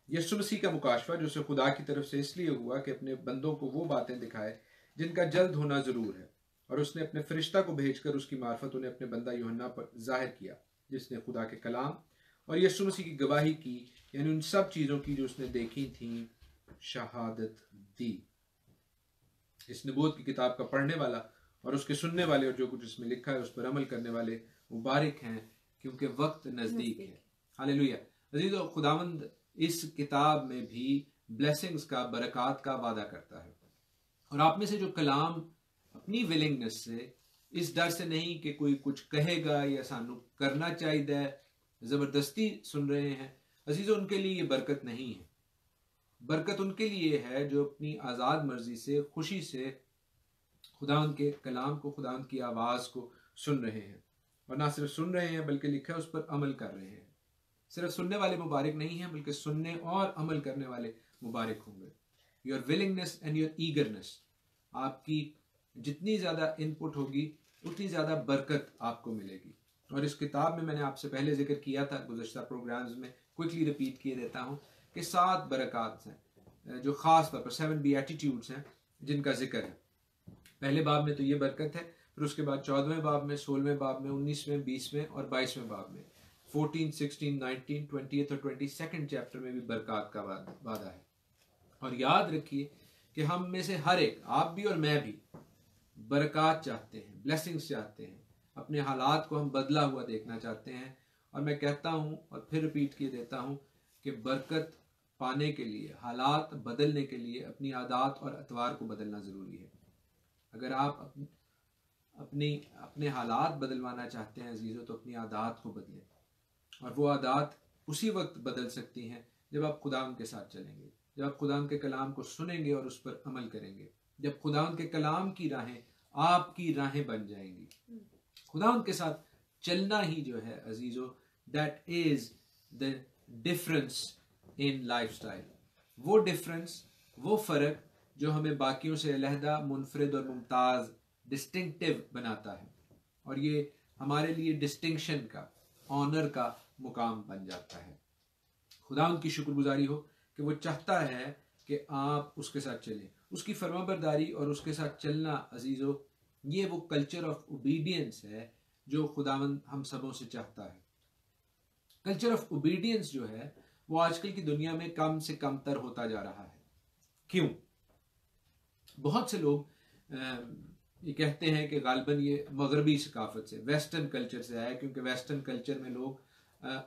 यीशु मसीह का मुकाशफा जो उसे खुदा की तरफ से इसलिए हुआ कि अपने बंदों को वो बातें दिखाए जिनका जल्द होना जरूर है, और उसने अपने फरिश्ता को भेजकर उसकी मार्फत उन्हें अपने बंदा यूहन्ना पर जाहिर किया, जिसने खुदा के कलाम और यीशु मसीह की गवाही की, यानी उन सब चीज़ों की जो उसने देखी थी, शहादत दी। इस नबूवत की किताब का पढ़ने वाला और उसके सुनने वाले और जो कुछ इसमें लिखा है उस पर अमल करने वाले मुबारक हैं, क्योंकि वक्त नज़दीक है। हालेलुया। अजीज़ो, खुदावंद इस किताब में भी ब्लेसिंग्स का, बरक़ात का वादा करता है। और आप में से जो कलाम अपनी विलिंगनेस से, इस डर से नहीं कि कोई कुछ कहेगा या सानू करना चाहिए, ज़बरदस्ती सुन रहे हैं, अजीज़ों, उनके लिए ये बरकत नहीं है। बरकत उनके लिए है जो अपनी आज़ाद मर्जी से, खुशी से खुदावंद के कलाम को, खुदावंद की आवाज़ को सुन रहे हैं, और ना सिर्फ सुन रहे हैं बल्कि लिखा है उस पर अमल कर रहे हैं। सिर्फ सुनने वाले मुबारक नहीं हैं, बल्कि सुनने और अमल करने वाले मुबारक होंगे। Your willingness and your eagerness, आपकी जितनी ज़्यादा इनपुट होगी उतनी ज़्यादा बरकत आपको मिलेगी। और इस किताब में मैंने आपसे पहले जिक्र किया था गुज़श्ता प्रोग्राम्स में, क्विकली रिपीट किए देता हूँ कि 7 बरक़ात हैं जो ख़ास तौर पर 7 बीएटिट्यूड्स हैं जिनका जिक्र है। पहले बाब में तो ये बरकत है, फिर उसके बाद 14वें बाब में, 16वें बाब में, 19वें, 20वें और 22वें बाब में, 14, 16, 19, 20 और 22 चैप्टर में भी बरकत का वादा है। और याद रखिए कि हम में से हर एक, आप भी और मैं भी, बरकत चाहते हैं, ब्लेसिंग्स चाहते हैं, अपने हालात को हम बदला हुआ देखना चाहते हैं। और मैं कहता हूँ और फिर रिपीट किए देता हूँ कि बरकत पाने के लिए, हालात बदलने के लिए अपनी आदत और अतवार को बदलना ज़रूरी है। अगर आप अपने हालात बदलवाना चाहते हैं अजीज़ों, तो अपनी आदत को बदलें, और वो आदत उसी वक्त बदल सकती हैं जब आप खुदावंद के साथ चलेंगे, जब आप खुदावंद के कलाम को सुनेंगे और उस पर अमल करेंगे, जब खुदावंद के कलाम की राहें आपकी राहें बन जाएंगी। खुदावंद के साथ चलना ही जो है अजीज़ों, that is the difference in lifestyle. वो डिफरेंस, वो फ़र्क जो हमें बाकियों से अलहदा, मुनफरिद और मुमताज़, डिस्टिंक्टिव बनाता है, और ये हमारे लिए डिस्टिंक्शन का, ऑनर का मुकाम बन जाता है। खुदा उनकी शुक्रगुजारी हो कि वो चाहता है कि आप उसके साथ चलें, उसकी फरमाबरदारी और उसके साथ चलना अजीज़ों, ये वो कल्चर ऑफ ओबीडियंस है जो खुदावंद हम सबों से चाहता है। कल्चर ऑफ ओबीडियंस जो है वो आजकल की दुनिया में कम से कम तर होता जा रहा है। क्यों? बहुत से लोग ये कहते हैं कि गालबन ये मगरबी सकाफत से, वेस्टर्न कल्चर से आया, क्योंकि वेस्टर्न कल्चर में लोग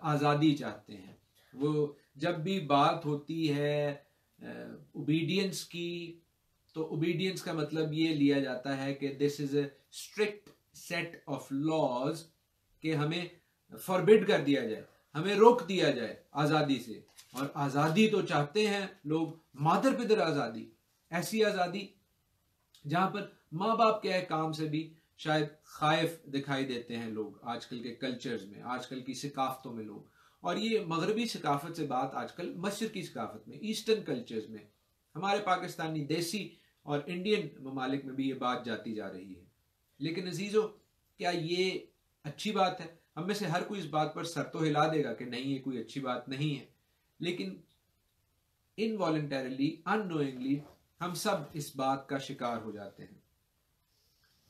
आज़ादी चाहते हैं। वो जब भी बात होती है ओबीडियंस की, तो ओबीडियंस का मतलब ये लिया जाता है कि this is a strict set of laws, कि हमें फॉरबिड कर दिया जाए, हमें रोक दिया जाए आज़ादी से। और आज़ादी तो चाहते हैं लोग, मादर पिदर आज़ादी, ऐसी आज़ादी जहां पर माँ बाप के काम से भी शायद खाइफ दिखाई देते हैं लोग आजकल के कल्चर्स में, आजकल की सिकाफतों में लोग। और ये मगरबी सिकाफत से बात आजकल मशरकी सिकाफत में, ईस्टर्न कल्चर्स में, हमारे पाकिस्तानी देसी और इंडियन ममालिक में भी ये बात जाती जा रही है। लेकिन अजीजों, क्या ये अच्छी बात है? हम में से हर कोई इस बात पर सर तो हिला देगा कि नहीं, ये कोई अच्छी बात नहीं है। लेकिन इनवॉलंटरली, अननोइंगली हम सब इस बात का शिकार हो जाते हैं।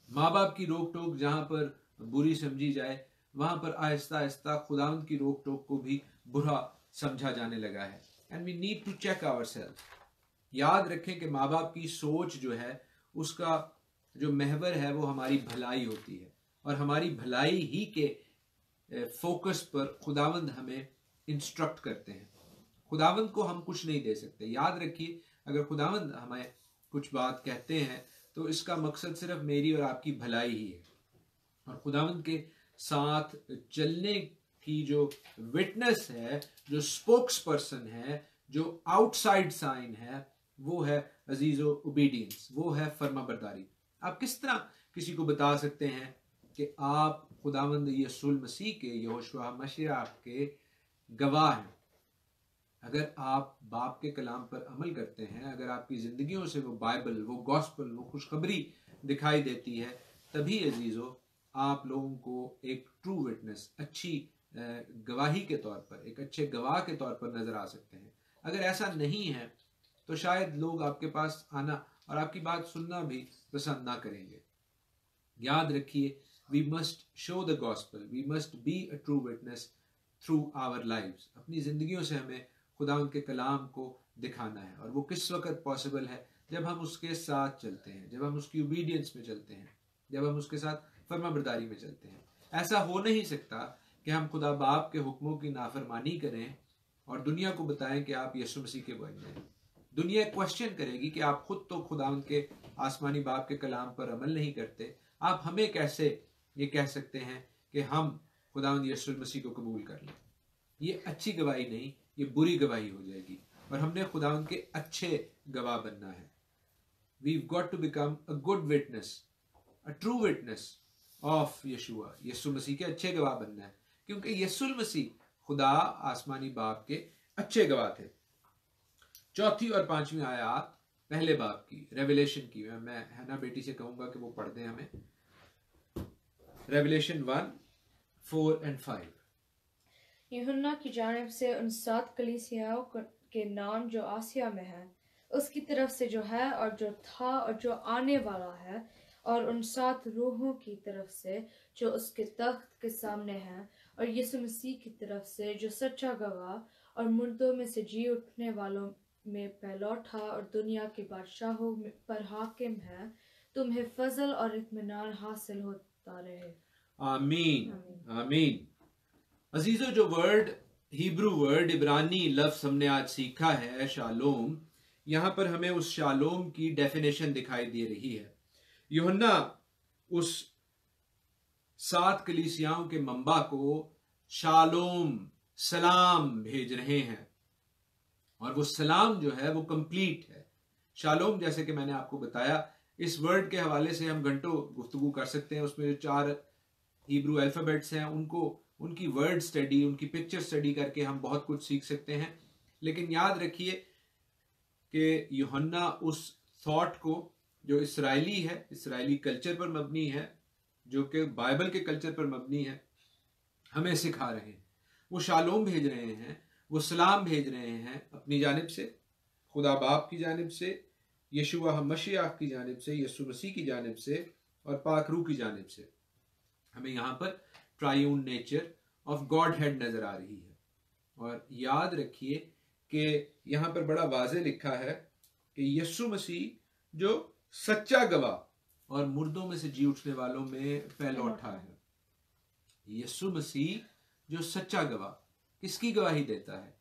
माँ बाप की रोक टोक जहां पर बुरी समझी जाए, वहां पर आहिस्ता आहिस्ता खुदावंद की रोक टोक को भी बुरा समझा जाने लगा है। And we need to check ourself. याद रखें कि माँ बाप की सोच जो है, उसका जो महवर है वो हमारी भलाई होती है, और हमारी भलाई ही के फोकस पर खुदावंद हमें इंस्ट्रक्ट करते हैं। खुदावंद को हम कुछ नहीं दे सकते। याद रखिए, अगर खुदावंद हमें कुछ बात कहते हैं तो इसका मकसद सिर्फ मेरी और आपकी भलाई ही है। और खुदावंद के साथ चलने की जो विटनेस है, जो स्पोक्स पर्सन है, जो आउटसाइड साइन है, वो है अजीजो ओबीडियंस, वो है फर्माबरदारी। आप किस तरह किसी को बता सकते हैं कि आप खुदावंद यीशु मसीह के, यहोशुआ मसीह के गवाह हैं? अगर आप बाप के कलाम पर अमल करते हैं, अगर आपकी जिंदगियों से वो बाइबल, वो गॉस्पल, वो खुशखबरी दिखाई देती है, तभी अजीजों आप लोगों को एक ट्रू विटनेस, अच्छी गवाही के तौर पर, एक अच्छे गवाह के तौर पर नजर आ सकते हैं। अगर ऐसा नहीं है तो शायद लोग आपके पास आना और आपकी बात सुनना भी पसंद ना करेंगे। याद रखिए, we must show the gospel, we must be a true witness through our lives. अपनी जिंदगियों से हमें खुदा उनके कलाम को दिखाना है। और वो किस वक्त पॉसिबल है? जब हम उसके साथ चलते हैं, जब हम उसकी ओबीडियंस में चलते हैं, जब हम उसके साथ फर्माबरदारी में चलते हैं। ऐसा हो नहीं सकता कि हम खुदा बाप के हुक्मों की नाफरमानी करें और दुनिया को बताएं कि आप यीशु मसीह के बंदे हैं। दुनिया क्वेश्चन करेगी कि आप खुद तो खुदा उनके आसमानी बाप के कलाम पर अमल नहीं करते, आप हमें कैसे ये कह सकते हैं कि हम खुदावंद यीशु मसीह को कबूल कर लें? ये अच्छी गवाही नहीं, ये बुरी गवाही हो जाएगी। और हमने खुदावंद के अच्छे गवाह बनना है। We've got to become a good witness, a true witness of यीशुआ, यीशु मसीह के अच्छे गवाह बनना है, क्योंकि यीशु मसीह खुदा आसमानी बाप के अच्छे गवाह थे। चौथी और पांचवी आयत पहले बाप की, रेवलेशन की, मैं हन्ना बेटी से कहूंगा कि वो पढ़ दें हमें। Revelation 1:4 and 5। यूहन्ना की जानिब से उन 7 कलीसियाओं के नाम जो आसिया में है, उसकी तरफ से जो है और जो था और जो आने वाला है, और उन 7 रूहों की तरफ से जो उसके तख्त के सामने हैं, और यीशु मसीह की तरफ से जो सच्चा गवाह और मुर्दों में से जी उठने वालों में पहलौठा और दुनिया के बादशाहों पर हाकिम है, तुम्हें फजल और इत्मीनान हासिल होता रहे। आमीन, आमीन। अजीजों, जो वर्ड, हिब्रू वर्ड, इब्रानी लफ्ज हमने आज सीखा है, शालोम, यहां पर हमें उस शालोम की डेफिनेशन दिखाई दे रही है। यूहन्ना उस 7 कलीसियाओं के मंबा को शालोम, सलाम भेज रहे हैं, और वो सलाम जो है वो कंप्लीट है। शालोम, जैसे कि मैंने आपको बताया, इस वर्ड के हवाले से हम घंटों गुफ्तगू कर सकते हैं। उसमें जो 4 हिब्रू अल्फाबेट्स हैं, उनकी वर्ड स्टडी, उनकी पिक्चर स्टडी करके हम बहुत कुछ सीख सकते हैं। लेकिन याद रखिए कि यूहन्ना उस थॉट को जो इसराइली है, इसराइली कल्चर पर मबनी है, जो कि बाइबल के कल्चर पर मबनी है, हमें सिखा रहे हैं। वो शालोम भेज रहे हैं, वो सलाम भेज रहे हैं अपनी जानिब से, खुदा बाप की जानिब से, यीशुआ मसीह की जानिब से, यीशु मसीह की जानिब से, और पाक रूह की जानिब से। हमें यहाँ पर triune nature of God head नजर आ रही है। और याद रखिए कि यहाँ पर बड़ा वाज़े लिखा है कि यीशु मसीह जो सच्चा गवाह और मुर्दों में से जी उठने वालों में पहलौठा है। यीशु मसीह जो सच्चा गवाह, किसकी गवाही देता है?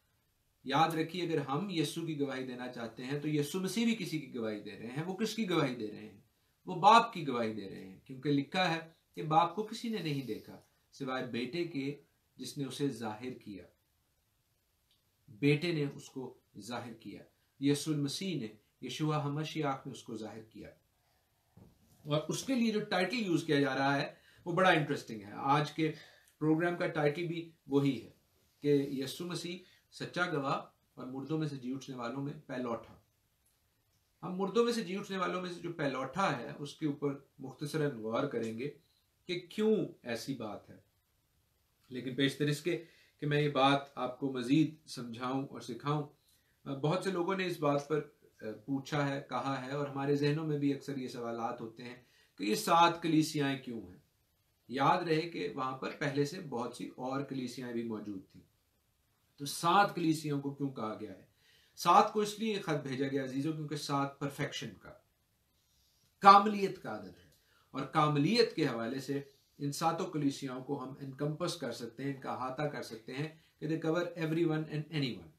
याद रखिए, अगर हम यीशु की गवाही देना चाहते हैं तो यीशु मसीह भी किसी की गवाही दे रहे हैं। वो किसकी गवाही दे रहे हैं? वो बाप की गवाही दे रहे हैं, क्योंकि लिखा है कि बाप को किसी ने नहीं देखा सिवाय बेटे के जिसने उसे जाहिर किया। बेटे ने उसको जाहिर किया, यीशु मसीह ने, यशुआ हमशियाह ने उसको जाहिर किया। और उसके लिए जो टाइटल यूज किया जा रहा है वो बड़ा इंटरेस्टिंग है। आज के प्रोग्राम का टाइटल भी वही है कि यीशु मसीह सच्चा गवाह और मुर्दों में से जी उठने वालों में पहलौठा। हम मुर्दों में से जी उठने वालों में से जो पहलौठा है उसके ऊपर मुख्तसरन गौर करेंगे कि क्यों ऐसी बात है। लेकिन पेशतर इसके कि मैं ये बात आपको मजीद समझाऊं और सिखाऊं, बहुत से लोगों ने इस बात पर पूछा है, कहा है, और हमारे जहनों में भी अक्सर ये सवालात होते हैं कि ये 7 कलीसियाएं क्यों हैं। याद रहे कि वहां पर पहले से बहुत सी और कलीसियाएं भी मौजूद थी, तो 7 कलीसियों को क्यों कहा गया है? 7 को इसलिए खत भेजा गया अजीजों क्योंकि 7 परफेक्शन का, कामलियत का आदत है, और कामलियत के हवाले से इन 7 कलीसियाओं को हम इनकम्पस कर सकते हैं, इनका अहाता कर सकते हैं कि दे कवर एवरीवन एंड एनीवन।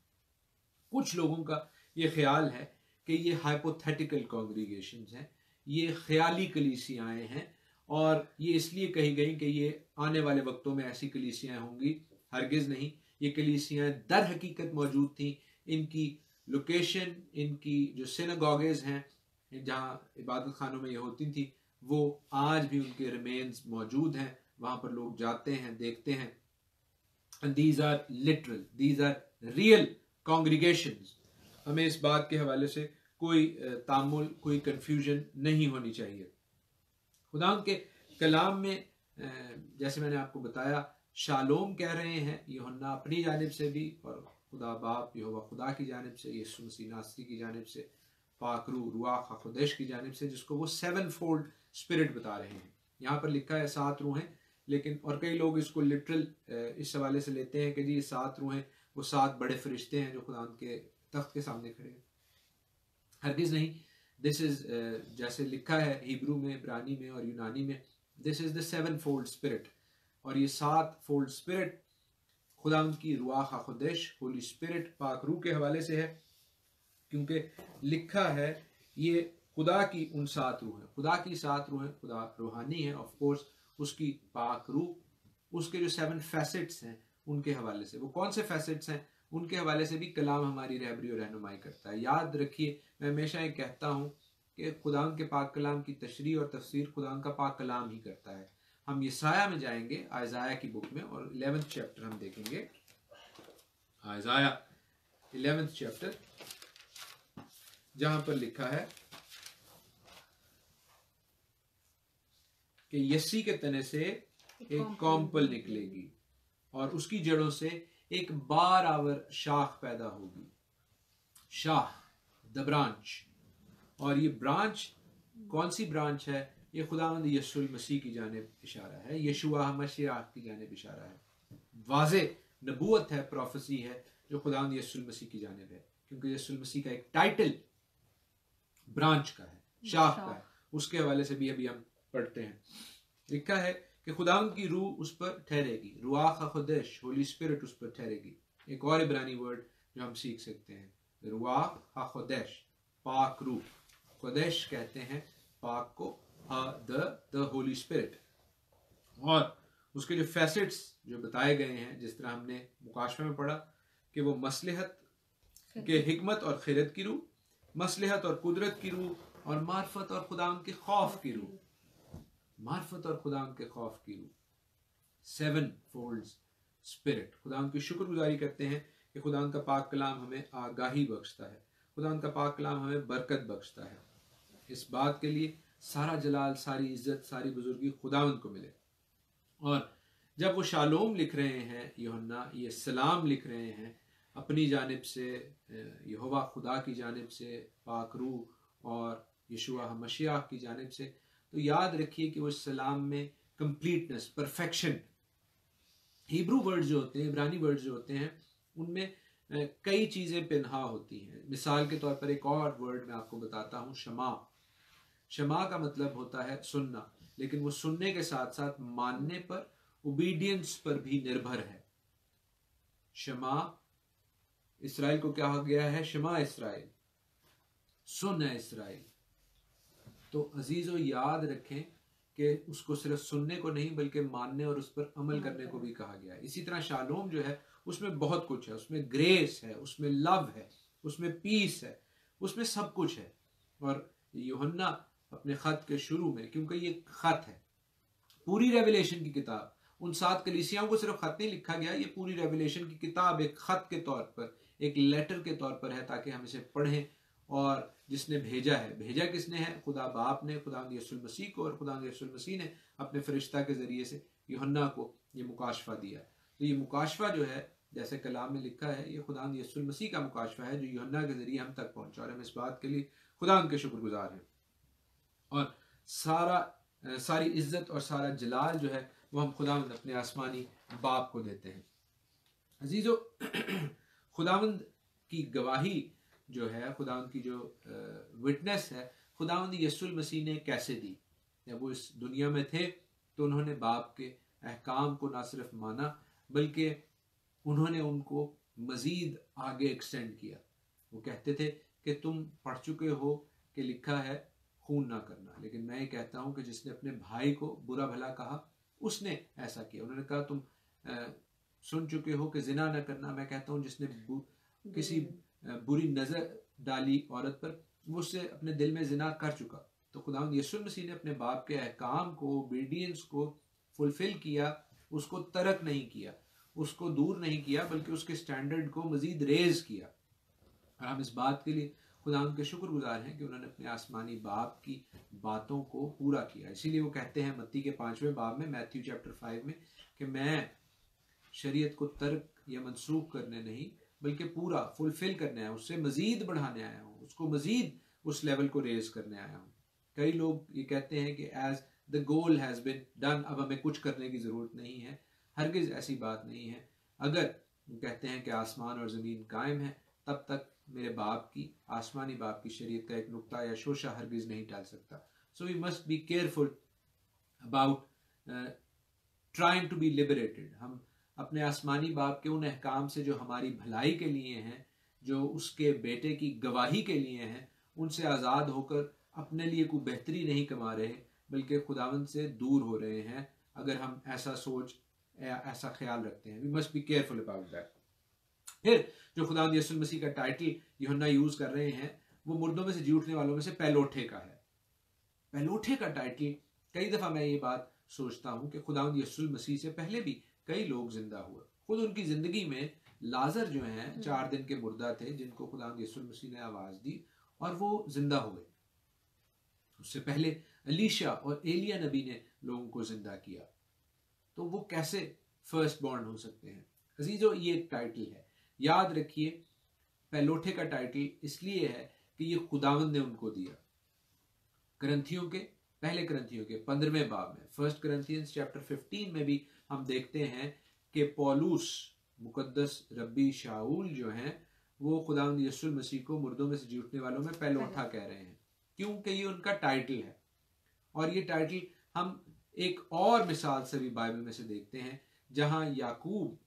कुछ लोगों का ये ख्याल है कि ये हाइपोथेटिकल कॉन्ग्रीगेशंस हैं, ये ख्याली कलीसियाएं हैं, और ये इसलिए कही गई कि ये आने वाले वक्तों में ऐसी कलीसियाएं होंगी। हरगिज नहीं, ये कलीसियाएं दर हकीकत मौजूद थी। इनकी लोकेशन, इनकी जो सिनेगॉगेज हैं जहाँ इबादत खानों में ये होती थी, वो आज भी उनके रिमेन्स मौजूद हैं। वहां पर लोग जाते हैं, देखते हैं। And these are literal, these are real congregations. हमें इस बात के हवाले से कोई तामुल, कोई कंफ्यूजन नहीं होनी चाहिए। खुदा के कलाम में जैसे मैंने आपको बताया, शालोम कह रहे हैं यूहन्ना अपनी जानिब से भी, और खुदा बाप यहोवा खुदा की जानिब से, यीशु मसीह नासरी की जानिब से, पाक रूह रुआह खुदैश की जानिब से, जिसको वो 7 फोल्ड स्पिरिट बता रहे हैं। यहाँ पर लिखा है 7 रूहें, लेकिन और कई लोग इसको लिटरल इस हवाले से लेते हैं कि जी ये 7 रूहें वो 7 बड़े फरिश्ते हैं जो खुदा के तख्त के सामने खड़े हैं। हरगिज नहीं। दिस इज जैसे लिखा है हिब्रू में, इब्रानी में और यूनानी में, this is the 7 fold spirit. और ये 7 फोल्ड स्पिरिट खुदा की रुआह खुदैश, होली स्पिरिट, पाक रूह के हवाले से है, क्योंकि लिखा है ये खुदा की उन 7 रूहें, खुदा की 7 रूहें, खुदा रूहानी है ऑफ कोर्स, उसकी पाक रूह, उसके जो 7 फैसेट्स हैं उनके हवाले से। वो कौन से फैसेट्स हैं उनके हवाले से भी कलाम हमारी रहबरी और रहनुमाई करता है। याद रखिए, मैं हमेशा ये कहता हूँ कि खुदा के पाक कलाम की तशरीह और तफसीर खुदा का पाक कलाम ही करता है। हम यसाया में जाएंगे, आयजाया की बुक में, और 11th चैप्टर हम देखेंगे। आयजाया 11th चैप्टर, जहां पर लिखा है कि यस्सी के तने से एक कॉम्पल निकलेगी और उसकी जड़ों से एक बार आवर शाख पैदा होगी। शाख, द ब्रांच। और ये ब्रांच कौन सी ब्रांच है? ये खुदावंद यीशु मसीह की जानिब इशारा है, यशुआ मसीह की जानिब इशारा है। वाज़े नबूवत है, प्रोफेसी है जो खुदावंद यीशु मसीह की जानिब है, क्योंकि यीशु मसीह का एक टाइटल ब्रांच का है, शाख का है। उसके हवाले से भी अभी हम पढ़ते हैं। लिखा है कि खुदावंद की रूह उस पर ठहरेगी, रुआह खुदैश, होली स्पिरिट उस पर ठहरेगी। एक और इब्रानी वर्ड जो हम सीख सकते हैं, रुआह खुदैश, पाक रूह। खुदैश कहते हैं पाक को, द होली स्पिरिट। और उसके जो फैसेट्स जो बताए गए हैं, जिस तरह हमने मुकाशफे में पढ़ा कि वो मसलहत के हिकमत और खिरत की रूह, मसलहत और कुदरत की रूह, और मार्फत और खुदाम के खौफ की रूह, मार्फत और खुदाम के खौफ की रूह। 7 फोल्ड स्पिरिट। खुदाम की शुक्रगुजारी करते हैं कि खुदाम का पाक कलाम हमें आगाही बख्शता है, खुदाम का पाक कलाम हमें बरकत बख्शता है। इस बात के लिए सारा जलाल, सारी इज्जत, सारी बुजुर्गी खुदावंद को मिले। और जब वो शालोम लिख रहे हैं यूहन्ना, ये सलाम लिख रहे हैं अपनी जानिब से, यहोवा खुदा की जानिब से, पाक रूह और यशुआ मसीह की जानिब से, तो याद रखिए कि वो सलाम में कंप्लीटनेस, परफेक्शन। हिब्रू वर्ड जो होते हैं, इब्रानी वर्ड जो होते हैं, उनमें कई चीज़ें पिन्हा होती हैं। मिसाल के तौर पर एक और वर्ड मैं आपको बताता हूँ, शमा। शमा का मतलब होता है सुनना, लेकिन वो सुनने के साथ साथ मानने पर, ओबीडियंस पर भी निर्भर है। शमा इसराइल को क्या कहा गया है? शमा इसराइल, सुन है इसराइल। तो अजीजों याद रखें कि उसको सिर्फ सुनने को नहीं बल्कि मानने और उस पर अमल करने को भी कहा गया है। इसी तरह शालोम जो है उसमें बहुत कुछ है, उसमें ग्रेस है, उसमें लव है, उसमें पीस है, उसमें सब कुछ है। और यूहन्ना अपने खत के शुरू में, क्योंकि ये खत है, पूरी रेवलेशन की किताब, उन 7 कलीसियाओं को सिर्फ खत नहीं लिखा गया, ये पूरी रेवलेशन की किताब एक खत के तौर पर, एक लेटर के तौर पर है, ताकि हम इसे पढ़ें। और जिसने भेजा है, भेजा किसने है? खुदा बाप ने, खुदा यीशु मसीह को, और खुदा यीशु मसीह ने अपने फरिश्ता के जरिए से यूहन्ना को ये मुकाशफा दिया। तो ये मुकाशफा जो है, जैसे कलाम में लिखा है, ये खुदा यीशु मसीह का मुकाशफा है जो यूहन्ना के जरिए हम तक पहुंचा, और हम इस बात के लिए खुदा के शुक्रगुजार हैं। और सारी इज्जत और सारा जलाल जो है वो हम खुदावंद अपने आसमानी बाप को देते हैं। अजीजों, खुदावंद की गवाही जो है, खुदावंद की जो विटनेस है, खुदावंद यीशु मसीह ने कैसे दी? जब वो इस दुनिया में थे तो उन्होंने बाप के अहकाम को ना सिर्फ माना बल्कि उन्होंने उनको मजीद आगे एक्सटेंड किया। वो कहते थे कि तुम पढ़ चुके हो कि लिखा है खून ना करना, लेकिन मैं ये कहता हूं कि जिसने अपने भाई को बुरा भला कहा उसने ऐसा किया। उन्होंने कहा तुम सुन चुके हो कि जिना न करना, मैं कहता हूं जिसने किसी बुरी नजर डाली औरत पर, वो उससे अपने दिल में जिना कर चुका। तो खुदावंद यीशु मसीह ने अपने बाप के अहकाम को, ओबीडियंस को फुलफिल किया, उसको तर्क नहीं किया, उसको दूर नहीं किया, बल्कि उसके स्टैंडर्ड को मजीद रेज किया। और हम इस बात के लिए खुदावंद के शुक्रगुजार हैं कि उन्होंने अपने आसमानी बाप की बातों को पूरा किया। इसीलिए वो कहते हैं मत्ती के 5वें बाब में, मैथ्यू चैप्टर 5 में, कि मैं शरीयत को तर्क या मनसूख करने नहीं बल्कि पूरा फुलफिल करने आया हूँ, उससे मजीद बढ़ाने आया हूँ, उसको मजीद उस लेवल को रेज करने आया हूँ। कई लोग ये कहते हैं कि as the goal has been done, अब हमें कुछ करने की जरूरत नहीं है। हरगिज ऐसी बात नहीं है। अगर कहते हैं कि आसमान और जमीन कायम है, तब तक मेरे बाप की, आसमानी बाप की शरीयत का एक नुक्ता या शोशा हरगिज नहीं टाल सकता। So we must be careful about trying to be liberated. हम अपने आसमानी बाप के उन अहकाम से जो हमारी भलाई के लिए हैं, जो उसके बेटे की गवाही के लिए हैं, उनसे आज़ाद होकर अपने लिए कोई बेहतरी नहीं कमा रहे बल्कि खुदावंद से दूर हो रहे हैं। अगर हम ऐसा सोच या ऐसा ख्याल रखते हैं, we must be careful about that. फिर जो खुदावंद यीशु मसीह का टाइटल यूहन्ना यूज कर रहे हैं, वो मुर्दों में से जी उठने वालों में से पहलोठे का है। पहलोठे का टाइटल, कई दफा मैं ये बात सोचता हूं कि खुदावंद यीशु मसीह से पहले भी कई लोग जिंदा हुए। खुद उनकी जिंदगी में लाजर जो हैं 4 दिन के मुर्दा थे, जिनको खुदावंद यीशु मसीह ने आवाज दी और वो जिंदा हुए। उससे पहले अलीशा और एलिया नबी ने लोगों को जिंदा किया। तो वो कैसे फर्स्ट बॉर्न हो सकते हैं? अजीजों, ये एक टाइटल है, याद रखिए। पहलोठे का टाइटल इसलिए है कि ये खुदावंद ने उनको दिया। पहले करंथियों के 15वें बाब में, 1 Corinthians चैप्टर 15 में भी हम देखते हैं कि पौलुस, मुकद्दस रब्बी शाऊल जो हैं, वो खुदावंद यीशु मसीह को मुर्दों में से जी उठने वालों में पहलोठा कह रहे हैं, क्योंकि ये उनका टाइटल है। और ये टाइटल हम एक और मिसाल से भी बाइबल में से देखते हैं, जहां याकूब,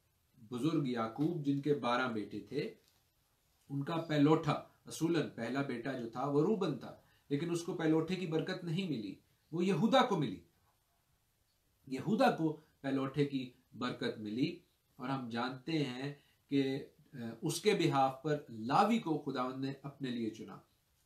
बुजुर्ग याकूब, जिनके 12 बेटे थे, उनका पहलोठा, असूलन पहला बेटा जो था वो रूबन था, लेकिन उसको पहलोठे की बरकत नहीं मिली, वो यहूदा को मिली। यहूदा को पहलोठे की बरकत मिली। और हम जानते हैं कि उसके बिहाफ पर लावी को खुदावंद ने अपने लिए चुना।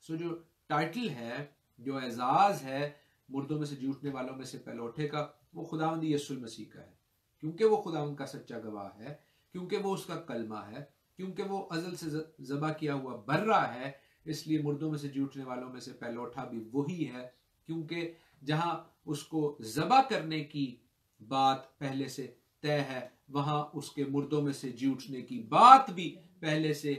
सो जो टाइटल है, जो एजाज है मुर्दों में से जी उठने वालों में से पहलोठे का, वो खुदावंद यीशु मसीह का है, क्योंकि वो खुदावंद का सच्चा गवाह है, क्योंकि वो उसका कलमा है, क्योंकि वो अजल से ज़बा किया हुआ बर्रा है। इसलिए मुर्दों में से जी उठने वालों में से पहलोठा भी वही है, क्योंकि जहां उसको ज़बा करने की बात पहले से तय है, वहां उसके मुर्दों में से जी उठने की बात भी पहले से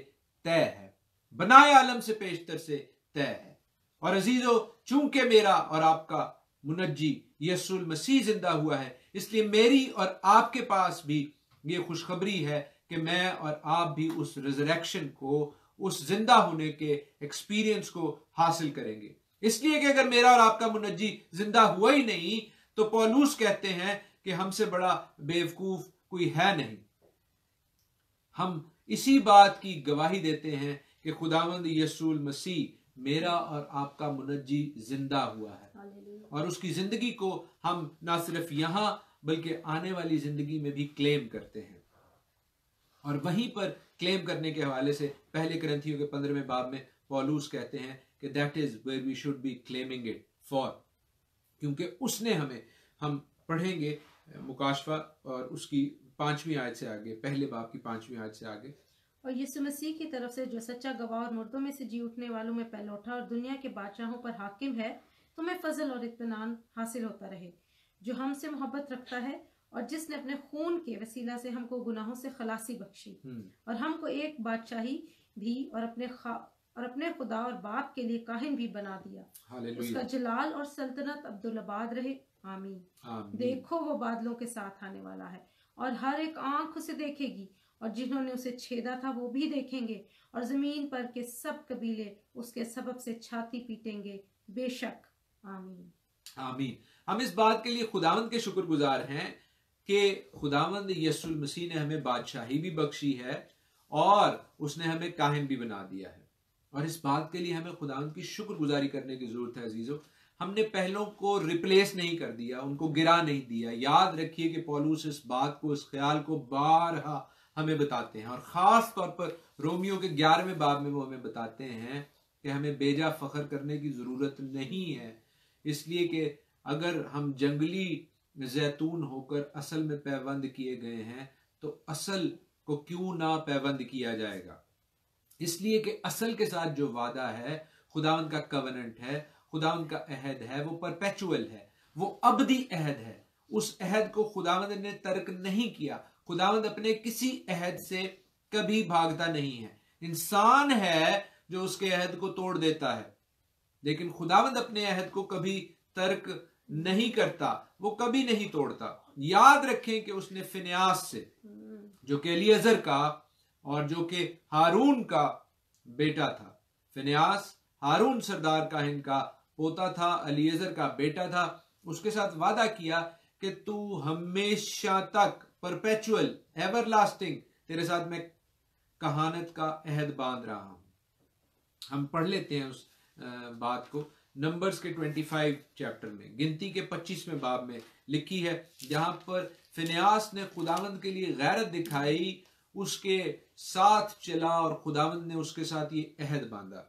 तय है, बनाए आलम से पेशतर से तय है। और अजीजों, चूंकि मेरा और आपका मुनज्जी यीशु मसीह जिंदा हुआ है, इसलिए मेरी और आपके पास भी ये खुशखबरी है कि मैं और आप भी उस रिजरेक्शन को, उस जिंदा होने के एक्सपीरियंस को हासिल करेंगे। इसलिए कि अगर मेरा और आपका मुनज्जी जिंदा हुआ ही नहीं तो पौलुस कहते हैं कि हमसे बड़ा बेवकूफ कोई है नहीं। हम इसी बात की गवाही देते हैं कि खुदावंद यीशु मसीह मेरा और आपका मुनज्जी जिंदा हुआ है, और उसकी जिंदगी को हम ना सिर्फ यहां बल्कि आने वाली जिंदगी में भी क्लेम करते हैं। और वहीं पर क्लेम करने के हवाले से पहले करंथियों के 15वें बाब में पौलुस कहते हैं कि that is where we should be claiming it for, क्योंकि उसने हमें, हम पढ़ेंगे मुकाशफा और उसकी 5वीं आयत से आगे, पहले बाब की 5वीं आयत से आगे। और यीशु मसीह की तरफ से जो सच्चा गवाह और मुर्दों में से जी उठने वालों में पहलौठा और दुनिया के बादशाहों पर हाकिम है, तुम्हें फजल और इत्मीनान हासिल होता रहे, जो हमसे मोहब्बत रखता है और जिसने अपने खून के वसीला से हमको गुनाहों से खलासी बख्शी और हमको एक बादशाही भी और अपने खुदा और बाप के लिए काहिन भी बना दिया। हालेलुया। उसका जलाल और सल्तनत अब्दुल्लाबाद रहे, आमीन। आमीन। देखो वो बादलों के साथ आने वाला है और हर एक आंख उसे देखेगी, और जिन्होंने उसे छेदा था वो भी देखेंगे, और जमीन पर के सब कबीले उसके सबब से छाती पीटेंगे, बेशक। आमीन। आमीन। हम इस बात के लिए खुदावंद के शुक्रगुजार हैं कि खुदावंद यीशु मसीह ने हमें बादशाही भी बख्शी है और उसने हमें काहिन भी बना दिया है, और इस बात के लिए हमें खुदावंद की शुक्रगुजारी करने की जरूरत है। अजीजों, हमने पहलों को रिप्लेस नहीं कर दिया, उनको गिरा नहीं दिया। याद रखिए कि पौलुस इस बात को, इस ख्याल को बारहा हमें बताते हैं, और खास तौर पर रोमियो के 11वें बाब में वो हमें बताते हैं कि हमें बेजा फख्र करने की जरूरत नहीं है, इसलिए कि अगर हम जंगली जैतून होकर असल में पैबंद किए गए हैं तो असल को क्यों ना पैबंद किया जाएगा। इसलिए कि असल के साथ जो वादा है, खुदावंद का कवेनेंट है, खुदावंद का अहद है, वो परपेचुअल है, वो अबदी अहद है। उस अहद को खुदावंद ने तर्क नहीं किया। खुदावंद अपने किसी अहद से कभी भागता नहीं है। इंसान है जो उसके अहद को तोड़ देता है, लेकिन खुदावंद अपने अहद को कभी तर्क नहीं करता, वो कभी नहीं तोड़ता। याद रखें कि उसने फिनेयास से, जो कि एलिएजर का और जो कि हारून का बेटा था, फिनेयास हारून सरदार काहिन का पोता था, एलिएजर का बेटा था, उसके साथ वादा किया कि तू हमेशा तक, परपेचुअल, एवरलास्टिंग, तेरे साथ मैं कहानत का अहद बांध रहा हूं। हम पढ़ लेते हैं उस बात को। नंबर्स के 25 चैप्टर में, गिनती के 25वें बाब में लिखी है, जहां पर फिनेयास ने खुदावंद के लिए गैरत दिखाई, उसके साथ चला और खुदावंद ने उसके साथ ये अहद बांधा।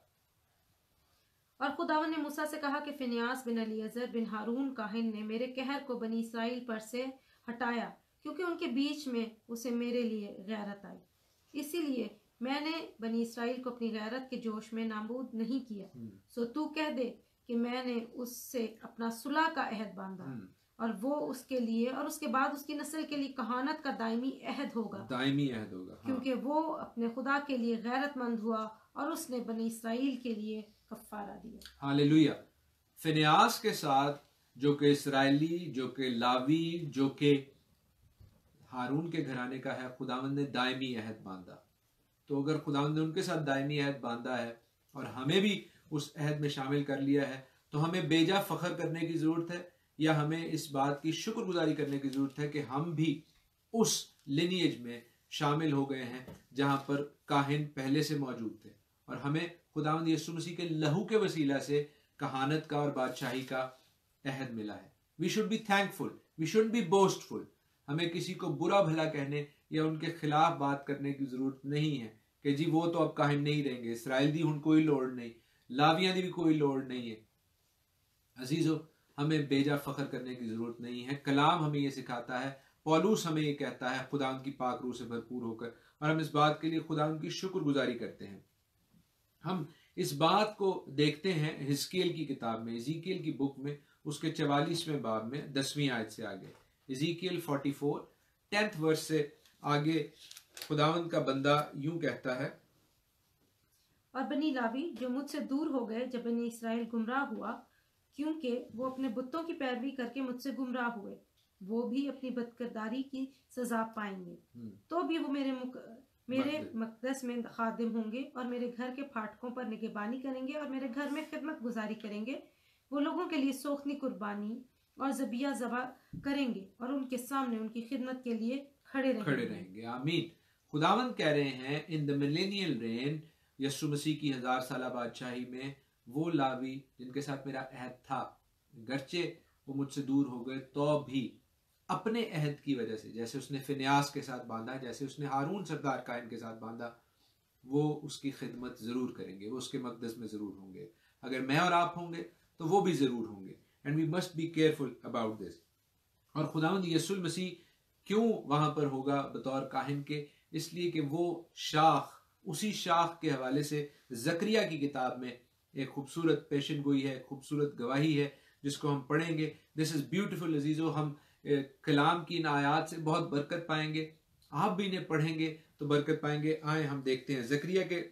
और खुदावंद ने मूसा से कहा कि फिनेयास बिन एलिएजर बिन हारून काहिन ने मेरे कहर को बनी इस्राएल पर से हटाया, क्योंकि उनके बीच में उसे मेरे लिए गैरत आई। इसीलिए मैंने बनी इस्राएल को अपनी गैरत के जोश में नाबूद नहीं किया। सो तू कह दे कि मैंने उससे अपना सुलह का अहद बांधा, और वो उसके लिए और उसके बाद उसकी नस्ल के लिए कहानत का दायमी अहद होगा। दायमी अहद होगा, हाँ। क्योंकि वो अपने खुदा के लिए गैरतमंद हुआ और उसने बनी इस्राएल के लिए कफारा दिया। हालेलुया। फिनेयास के साथ जो कि इसराइली, जो कि लावी, जो कि हारून के घराने का है, खुदावंद ने दायमी अहद बांधा। तो अगर खुदावंद ने उनके साथ दायमी अहद बांधा है और हमें भी उस अहद में शामिल कर लिया है, तो हमें बेजा फख्र करने की जरूरत है, या हमें इस बात की शुक्रगुजारी करने की जरूरत है कि हम भी उस लिनिएज में शामिल हो गए हैं जहां पर काहिन पहले से मौजूद थे, और हमें खुदावंद यीशु मसीह के लहू के वसीला से कहानत का और बादशाही का अहद मिला है। We should be thankful, we should be boastful. हमें किसी को बुरा भला कहने या उनके खिलाफ बात करने की जरूरत नहीं है कि जी वो तो अब काहिन नहीं रहेंगे, इसराइल दी हुण कोई लोड़ नहीं, लावियां दी भी कोई लोड़ नहीं है। अजीजों, हमें बेजा फख्र करने की जरूरत नहीं है। कलाम हमें ये सिखाता है, पौलुस हमें ये कहता है, खुदा की पाक रूह से भरपूर होकर, और हम इस बात के लिए खुदा की शुक्रगुजारी करते हैं। हम इस बात को देखते हैं हिजकियेल की किताब में, इज़ीकियल की बुक में, उसके 44वें बाब में 10वीं आयत से आगे, इज़ीकियल 44 10th वर्स से आगे खुदावंद का बंदा यूं कहता है, और बनी लावी जो मुझसे दूर हो गए जब बनी इस्राएल गुमराह हुआ, क्योंकि वो अपने बुतों की पैरवी करके मुझसे गुमराह हुए, वो भी अपनी बदकिरदारी की सजा पाएंगे। तो भी वो मेरे मकदस में खादिम होंगे और मेरे घर के फाटकों पर निगहबानी करेंगे और मेरे घर में खिदमत गुजारी करेंगे। वो लोगों के लिए सोखनी कुर्बानी और ज़बिया ज़बा करेंगे और उनके सामने उनकी खिदमत के लिए खड़े रहेंगे। आमीन। खुदावंद कह रहे हैं इन द मिलेनियल रेन, यीशु मसीह की 1000 साला बादशाही में, वो लावी जिनके साथ मेरा अहद था, गरचे वो मुझसे दूर हो गए तो भी अपने अहद की वजह से, जैसे उसने फिन्यास के साथ बांधा, जैसे उसने हारून सरदार कायन के साथ बांधा, वो उसकी खिदमत जरूर करेंगे, वो उसके मकदस में जरूर होंगे। अगर मैं और आप होंगे तो वो भी जरूर होंगे। And we must be careful about this. और खुदावंद यीशु मसीह क्यों वहां पर होगा बतौर काहिन के? इसलिए कि वो शाख, उसी शाख के हवाले से जकरिया की किताब में एक खूबसूरत पेशन गोई है, खूबसूरत गवाही है, जिसको हम पढ़ेंगे। दिस इज ब्यूटीफुल अजीजो। हम कलाम की इन आयात से बहुत बरकत पाएंगे। आप भी इन्हें पढ़ेंगे तो बरकत पाएंगे। आए हम देखते हैं जकरिया के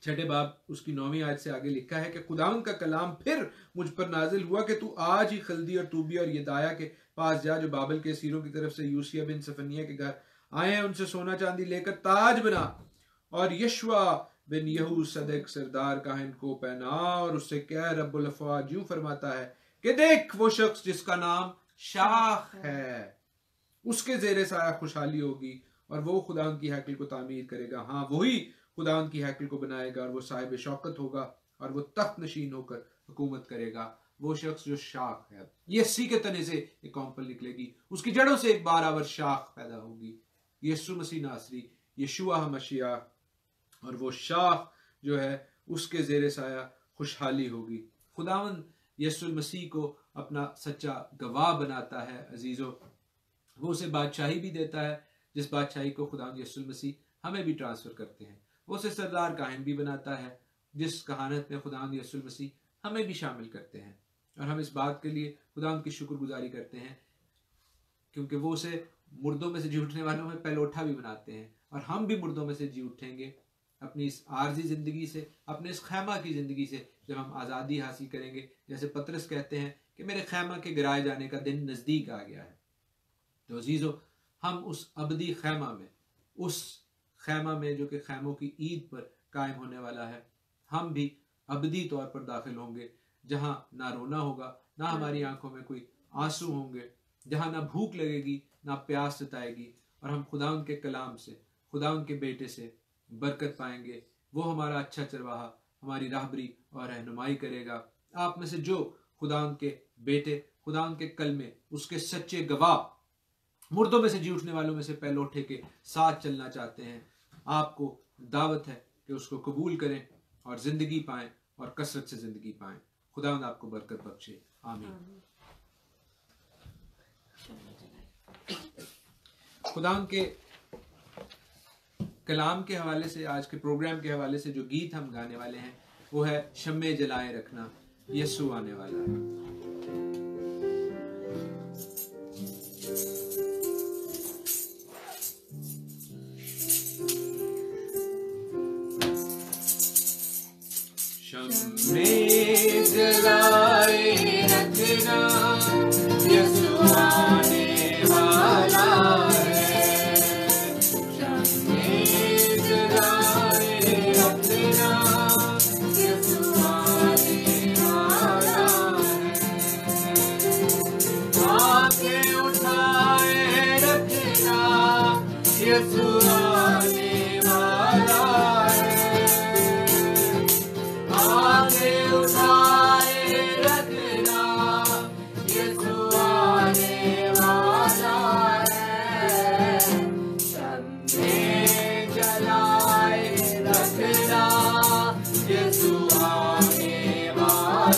6 बाब उसकी 9वीं आयत से आगे लिखा है कि खुदावंद का कलाम फिर मुझ पर नाजिल हुआ कि तू आज ही खल्दी और तूबी और यदाया के पास जा, जो बाबल के सीरों की तरफ से यूसिया बिन सफनिया के घर आए हैं। उनसे सोना चांदी लेकर ताज बना और यशवा बिन यहू सदक सरदार काहिन को पहना और उससे कह, रब्बुल अफ़वाज यूं फरमाता है कि देख वो शख्स जिसका नाम शाख है, उसके जेरे साया खुशहाली होगी और वो खुदावंद की हैकल को तामीर करेगा। हाँ, वही खुदावंद की हैकल को बनाएगा और वो साहिब शौकत होगा और वो तख्त नशीन होकर हुकूमत करेगा। वो शख्स जो शाख है, ये सी के तने से एक कौंपल निकलेगी, उसकी जड़ों से एक बारावर शाख पैदा होगी। यीशु मसीह नासरी, यशुआ मसीहा, और वो शाख जो है उसके जेरे साया खुशहाली होगी। खुदावंद यीशु मसीह को अपना सच्चा गवाह बनाता है अजीजों। वो उसे बादशाही भी देता है, जिस बादशाही को खुदावंद यीशु मसीह हमें भी ट्रांसफर करते हैं। वो उसे सरदार काहिन भी बनाता है, जिस कहानत में खुदावंद यीशु मसीह हमें भी शामिल करते हैं। और हम इस बात के लिए खुदावंद की शुक्रगुजारी करते हैं क्योंकि वो उसे मुर्दों में से जी उठने वालों में पहलोठा भी बनाते हैं। और हम भी मुर्दों में से जी उठेंगे अपनी इस आर्जी जिंदगी से, अपने इस खैमा की जिंदगी से, जब हम आज़ादी हासिल करेंगे। जैसे पतरस कहते हैं कि मेरे खैमा के गिराए जाने का दिन नज़दीक आ गया है। तो अजीज़ों, हम उस अबदी खैमा में, उस खैमा में जो कि खैमों की ईद पर कायम होने वाला है, हम भी अबदी तौर पर दाखिल होंगे, जहाँ ना रोना होगा, ना हमारी आंखों में कोई आंसू होंगे, जहाँ ना भूख लगेगी, ना प्यास सताएगी, और हम खुदावंद के कलाम से, खुदावंद के बेटे से बरकत पाएंगे। वो हमारा अच्छा चरवाहा, हमारी राहबरी और रहनुमाई करेगा। आप में से जो खुदावंद के बेटे, खुदावंद के कलमे, उसके सच्चे गवाह, मुर्दों में से जी उठने वालों में से पहलोठे के साथ चलना चाहते हैं, आपको दावत है कि उसको कबूल करें और जिंदगी पाएं और कसरत से जिंदगी पाएं। खुदावंद आपको बरकत बख्शे। आमीन। खुदावंद के कलाम के हवाले से, आज के प्रोग्राम के हवाले से जो गीत हम गाने वाले हैं वो है शम्मे जलाए रखना, यीशु आने वाला है। शम्मे जलाए रखना, यीशु आने वाला है। यीशु आने वाला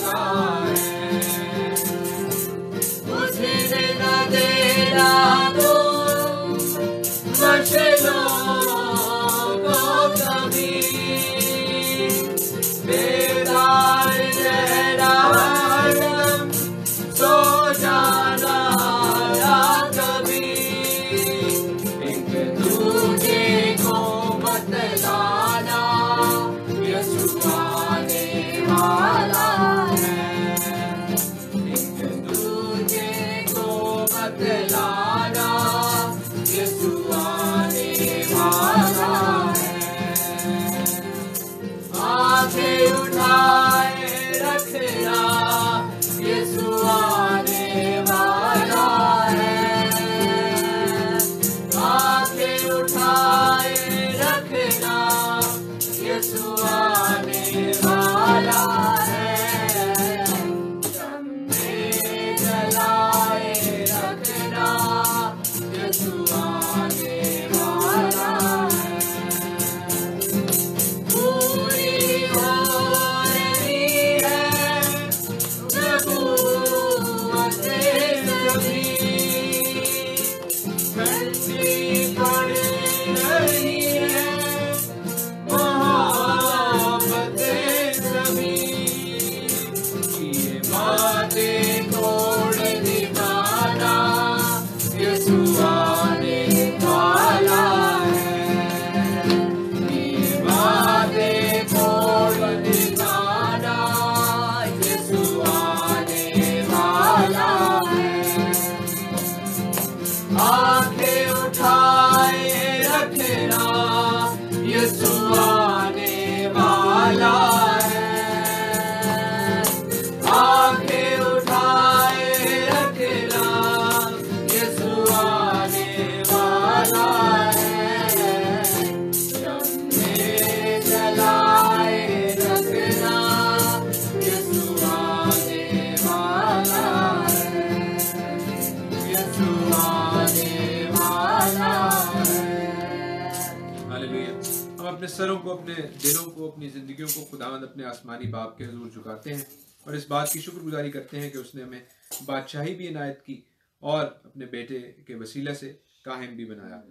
अपने सरों को, अपने दिलों को, अपनी जिंदगियों को खुदावंद अपने आसमानी बाप के हुजूर झुकाते हैं और इस बात की शुक्रगुजारी करते हैं कि उसने हमें बादशाही भी इनायत की और अपने बेटे के वसीला से काहिम भी बनाया।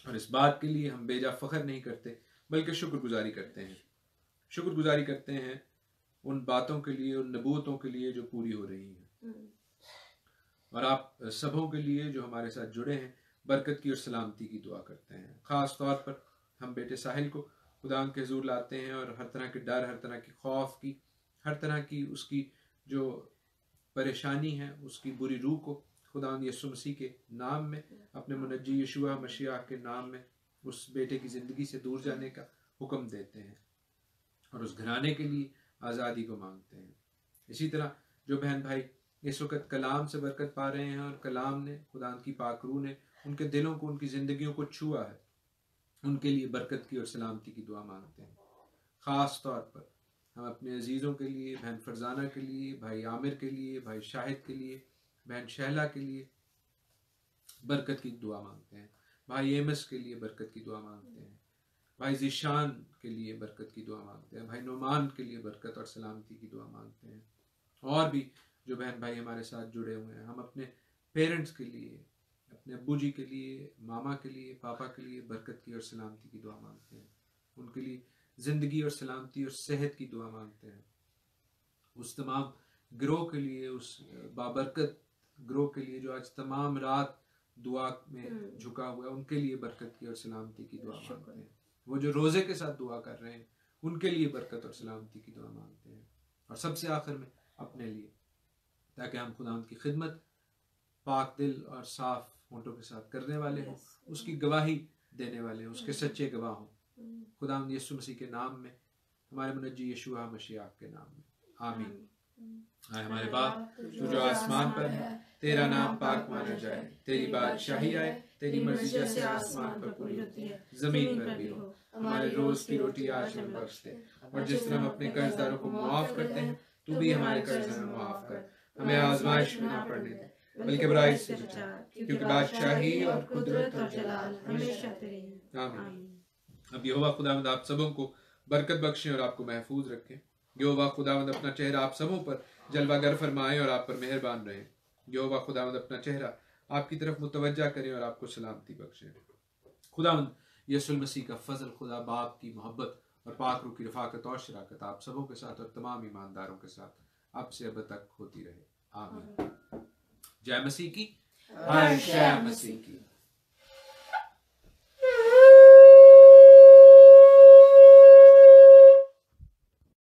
और इस बात के लिए हम बेजा फख्र नहीं करते बल्कि शुक्रगुजारी करते हैं। शुक्रगुजारी करते हैं उन बातों के लिए, उन नबूवतों के लिए जो पूरी हो रही हैं, और आप सबों के लिए जो हमारे साथ जुड़े हैं बरकत की और सलामती की दुआ करते हैं। ख़ास तौर पर हम बेटे साहिल को खुदा के हुजूर लाते हैं और हर तरह के डर, हर तरह के खौफ की, हर तरह की उसकी जो परेशानी है, उसकी बुरी रूह को खुदा यीशु मसीह के नाम में, अपने मुनज्जी यशुआ मसीह के नाम में उस बेटे की ज़िंदगी से दूर जाने का हुक्म देते हैं और उस घराने के लिए आज़ादी को मांगते हैं। इसी तरह जो बहन भाई इस वक्त कलाम से बरकत पा रहे हैं और कलाम ने, खुदा की पाक रूह ने उनके दिलों को, उनकी ज़िंदगियों को छुआ है, उनके लिए बरकत की और सलामती की दुआ मांगते हैं। ख़ास तौर पर हम अपने अजीज़ों के लिए, बहन फरजाना के लिए, भाई आमिर के लिए, भाई शाहिद के लिए, बहन शहला के लिए बरकत की दुआ मांगते हैं। भाई एमस के लिए बरकत की दुआ मांगते हैं। भाई ज़ीशान के लिए बरकत की दुआ मांगते हैं। भाई नोमान के लिए बरकत और सलामती की दुआ मांगते हैं। और भी जो बहन भाई हमारे साथ जुड़े हुए हैं, हम अपने पेरेंट्स के लिए, अपने अब्बू जी के लिए, मामा के लिए, पापा के लिए बरकत की और सलामती की दुआ मांगते हैं। उनके लिए ज़िंदगी और सलामती और सेहत की दुआ मांगते हैं। उस तमाम ग्रोह के लिए, उस बाबरकत ग्रोह के लिए जो आज तमाम रात दुआ में झुका हुआ है, उनके लिए बरकत की और सलामती की दुआ मांगते हैं। वो जो रोज़े के साथ दुआ कर रहे हैं, उनके लिए बरकत और सलामती की दुआ मांगते हैं। और सबसे आखिर में अपने लिए, ताकि हम खुदा की खिदमत पाक दिल और साफ होंठों के साथ करने वाले हों, उसकी गवाही देने वाले हों, उसके सच्चे गवाह हों। खुदा यीशु मसीह के नाम में, हमारे मुनज्जी यशुआ मसीह के नाम में, आमीन। आए हमारे बाप तू जो आसमान पर है, तेरा नाम पाक माना जाए, तेरी बादशाही आए, तेरी मर्जी जैसे आसमान पर पूरी होती है जमीन पर भी हो। हमारे रोज की रोटी आज हमें बख्श दे, और जिस तरह हम अपने कर्जदारों को मुआफ करते हैं, तू भी हमारे कर्ज हमें मुआफ कर। हमें आजमाइश में ना पड़ने दे, बल्कि बुराई से बचा, क्योंकि बादशाही और कुदरत और जलाल हमेशा तेरे हैं। आमीन। अब यहोवा खुदावंद आप सबों को बरकत बख्शे और आपको महफूज रखें। यहोवा खुदावंद अपना चेहरा आप सबों पर जलवागर फरमाए और आप पर मेहरबान रहे। यहोवा खुदावंद अपना चेहरा आपकी तरफ मुतवज्जा करे और आपको सलामती बख्शे। खुदावंद यीशु मसीह का फजल, खुदा बाप की मोहब्बत और पाक रूह की रफाकत और शराकत आप सबों के साथ और तमाम ईमानदारों के साथ अब से अब तक होती रहे। आमीन। जय मसीह की, जय मसीह की।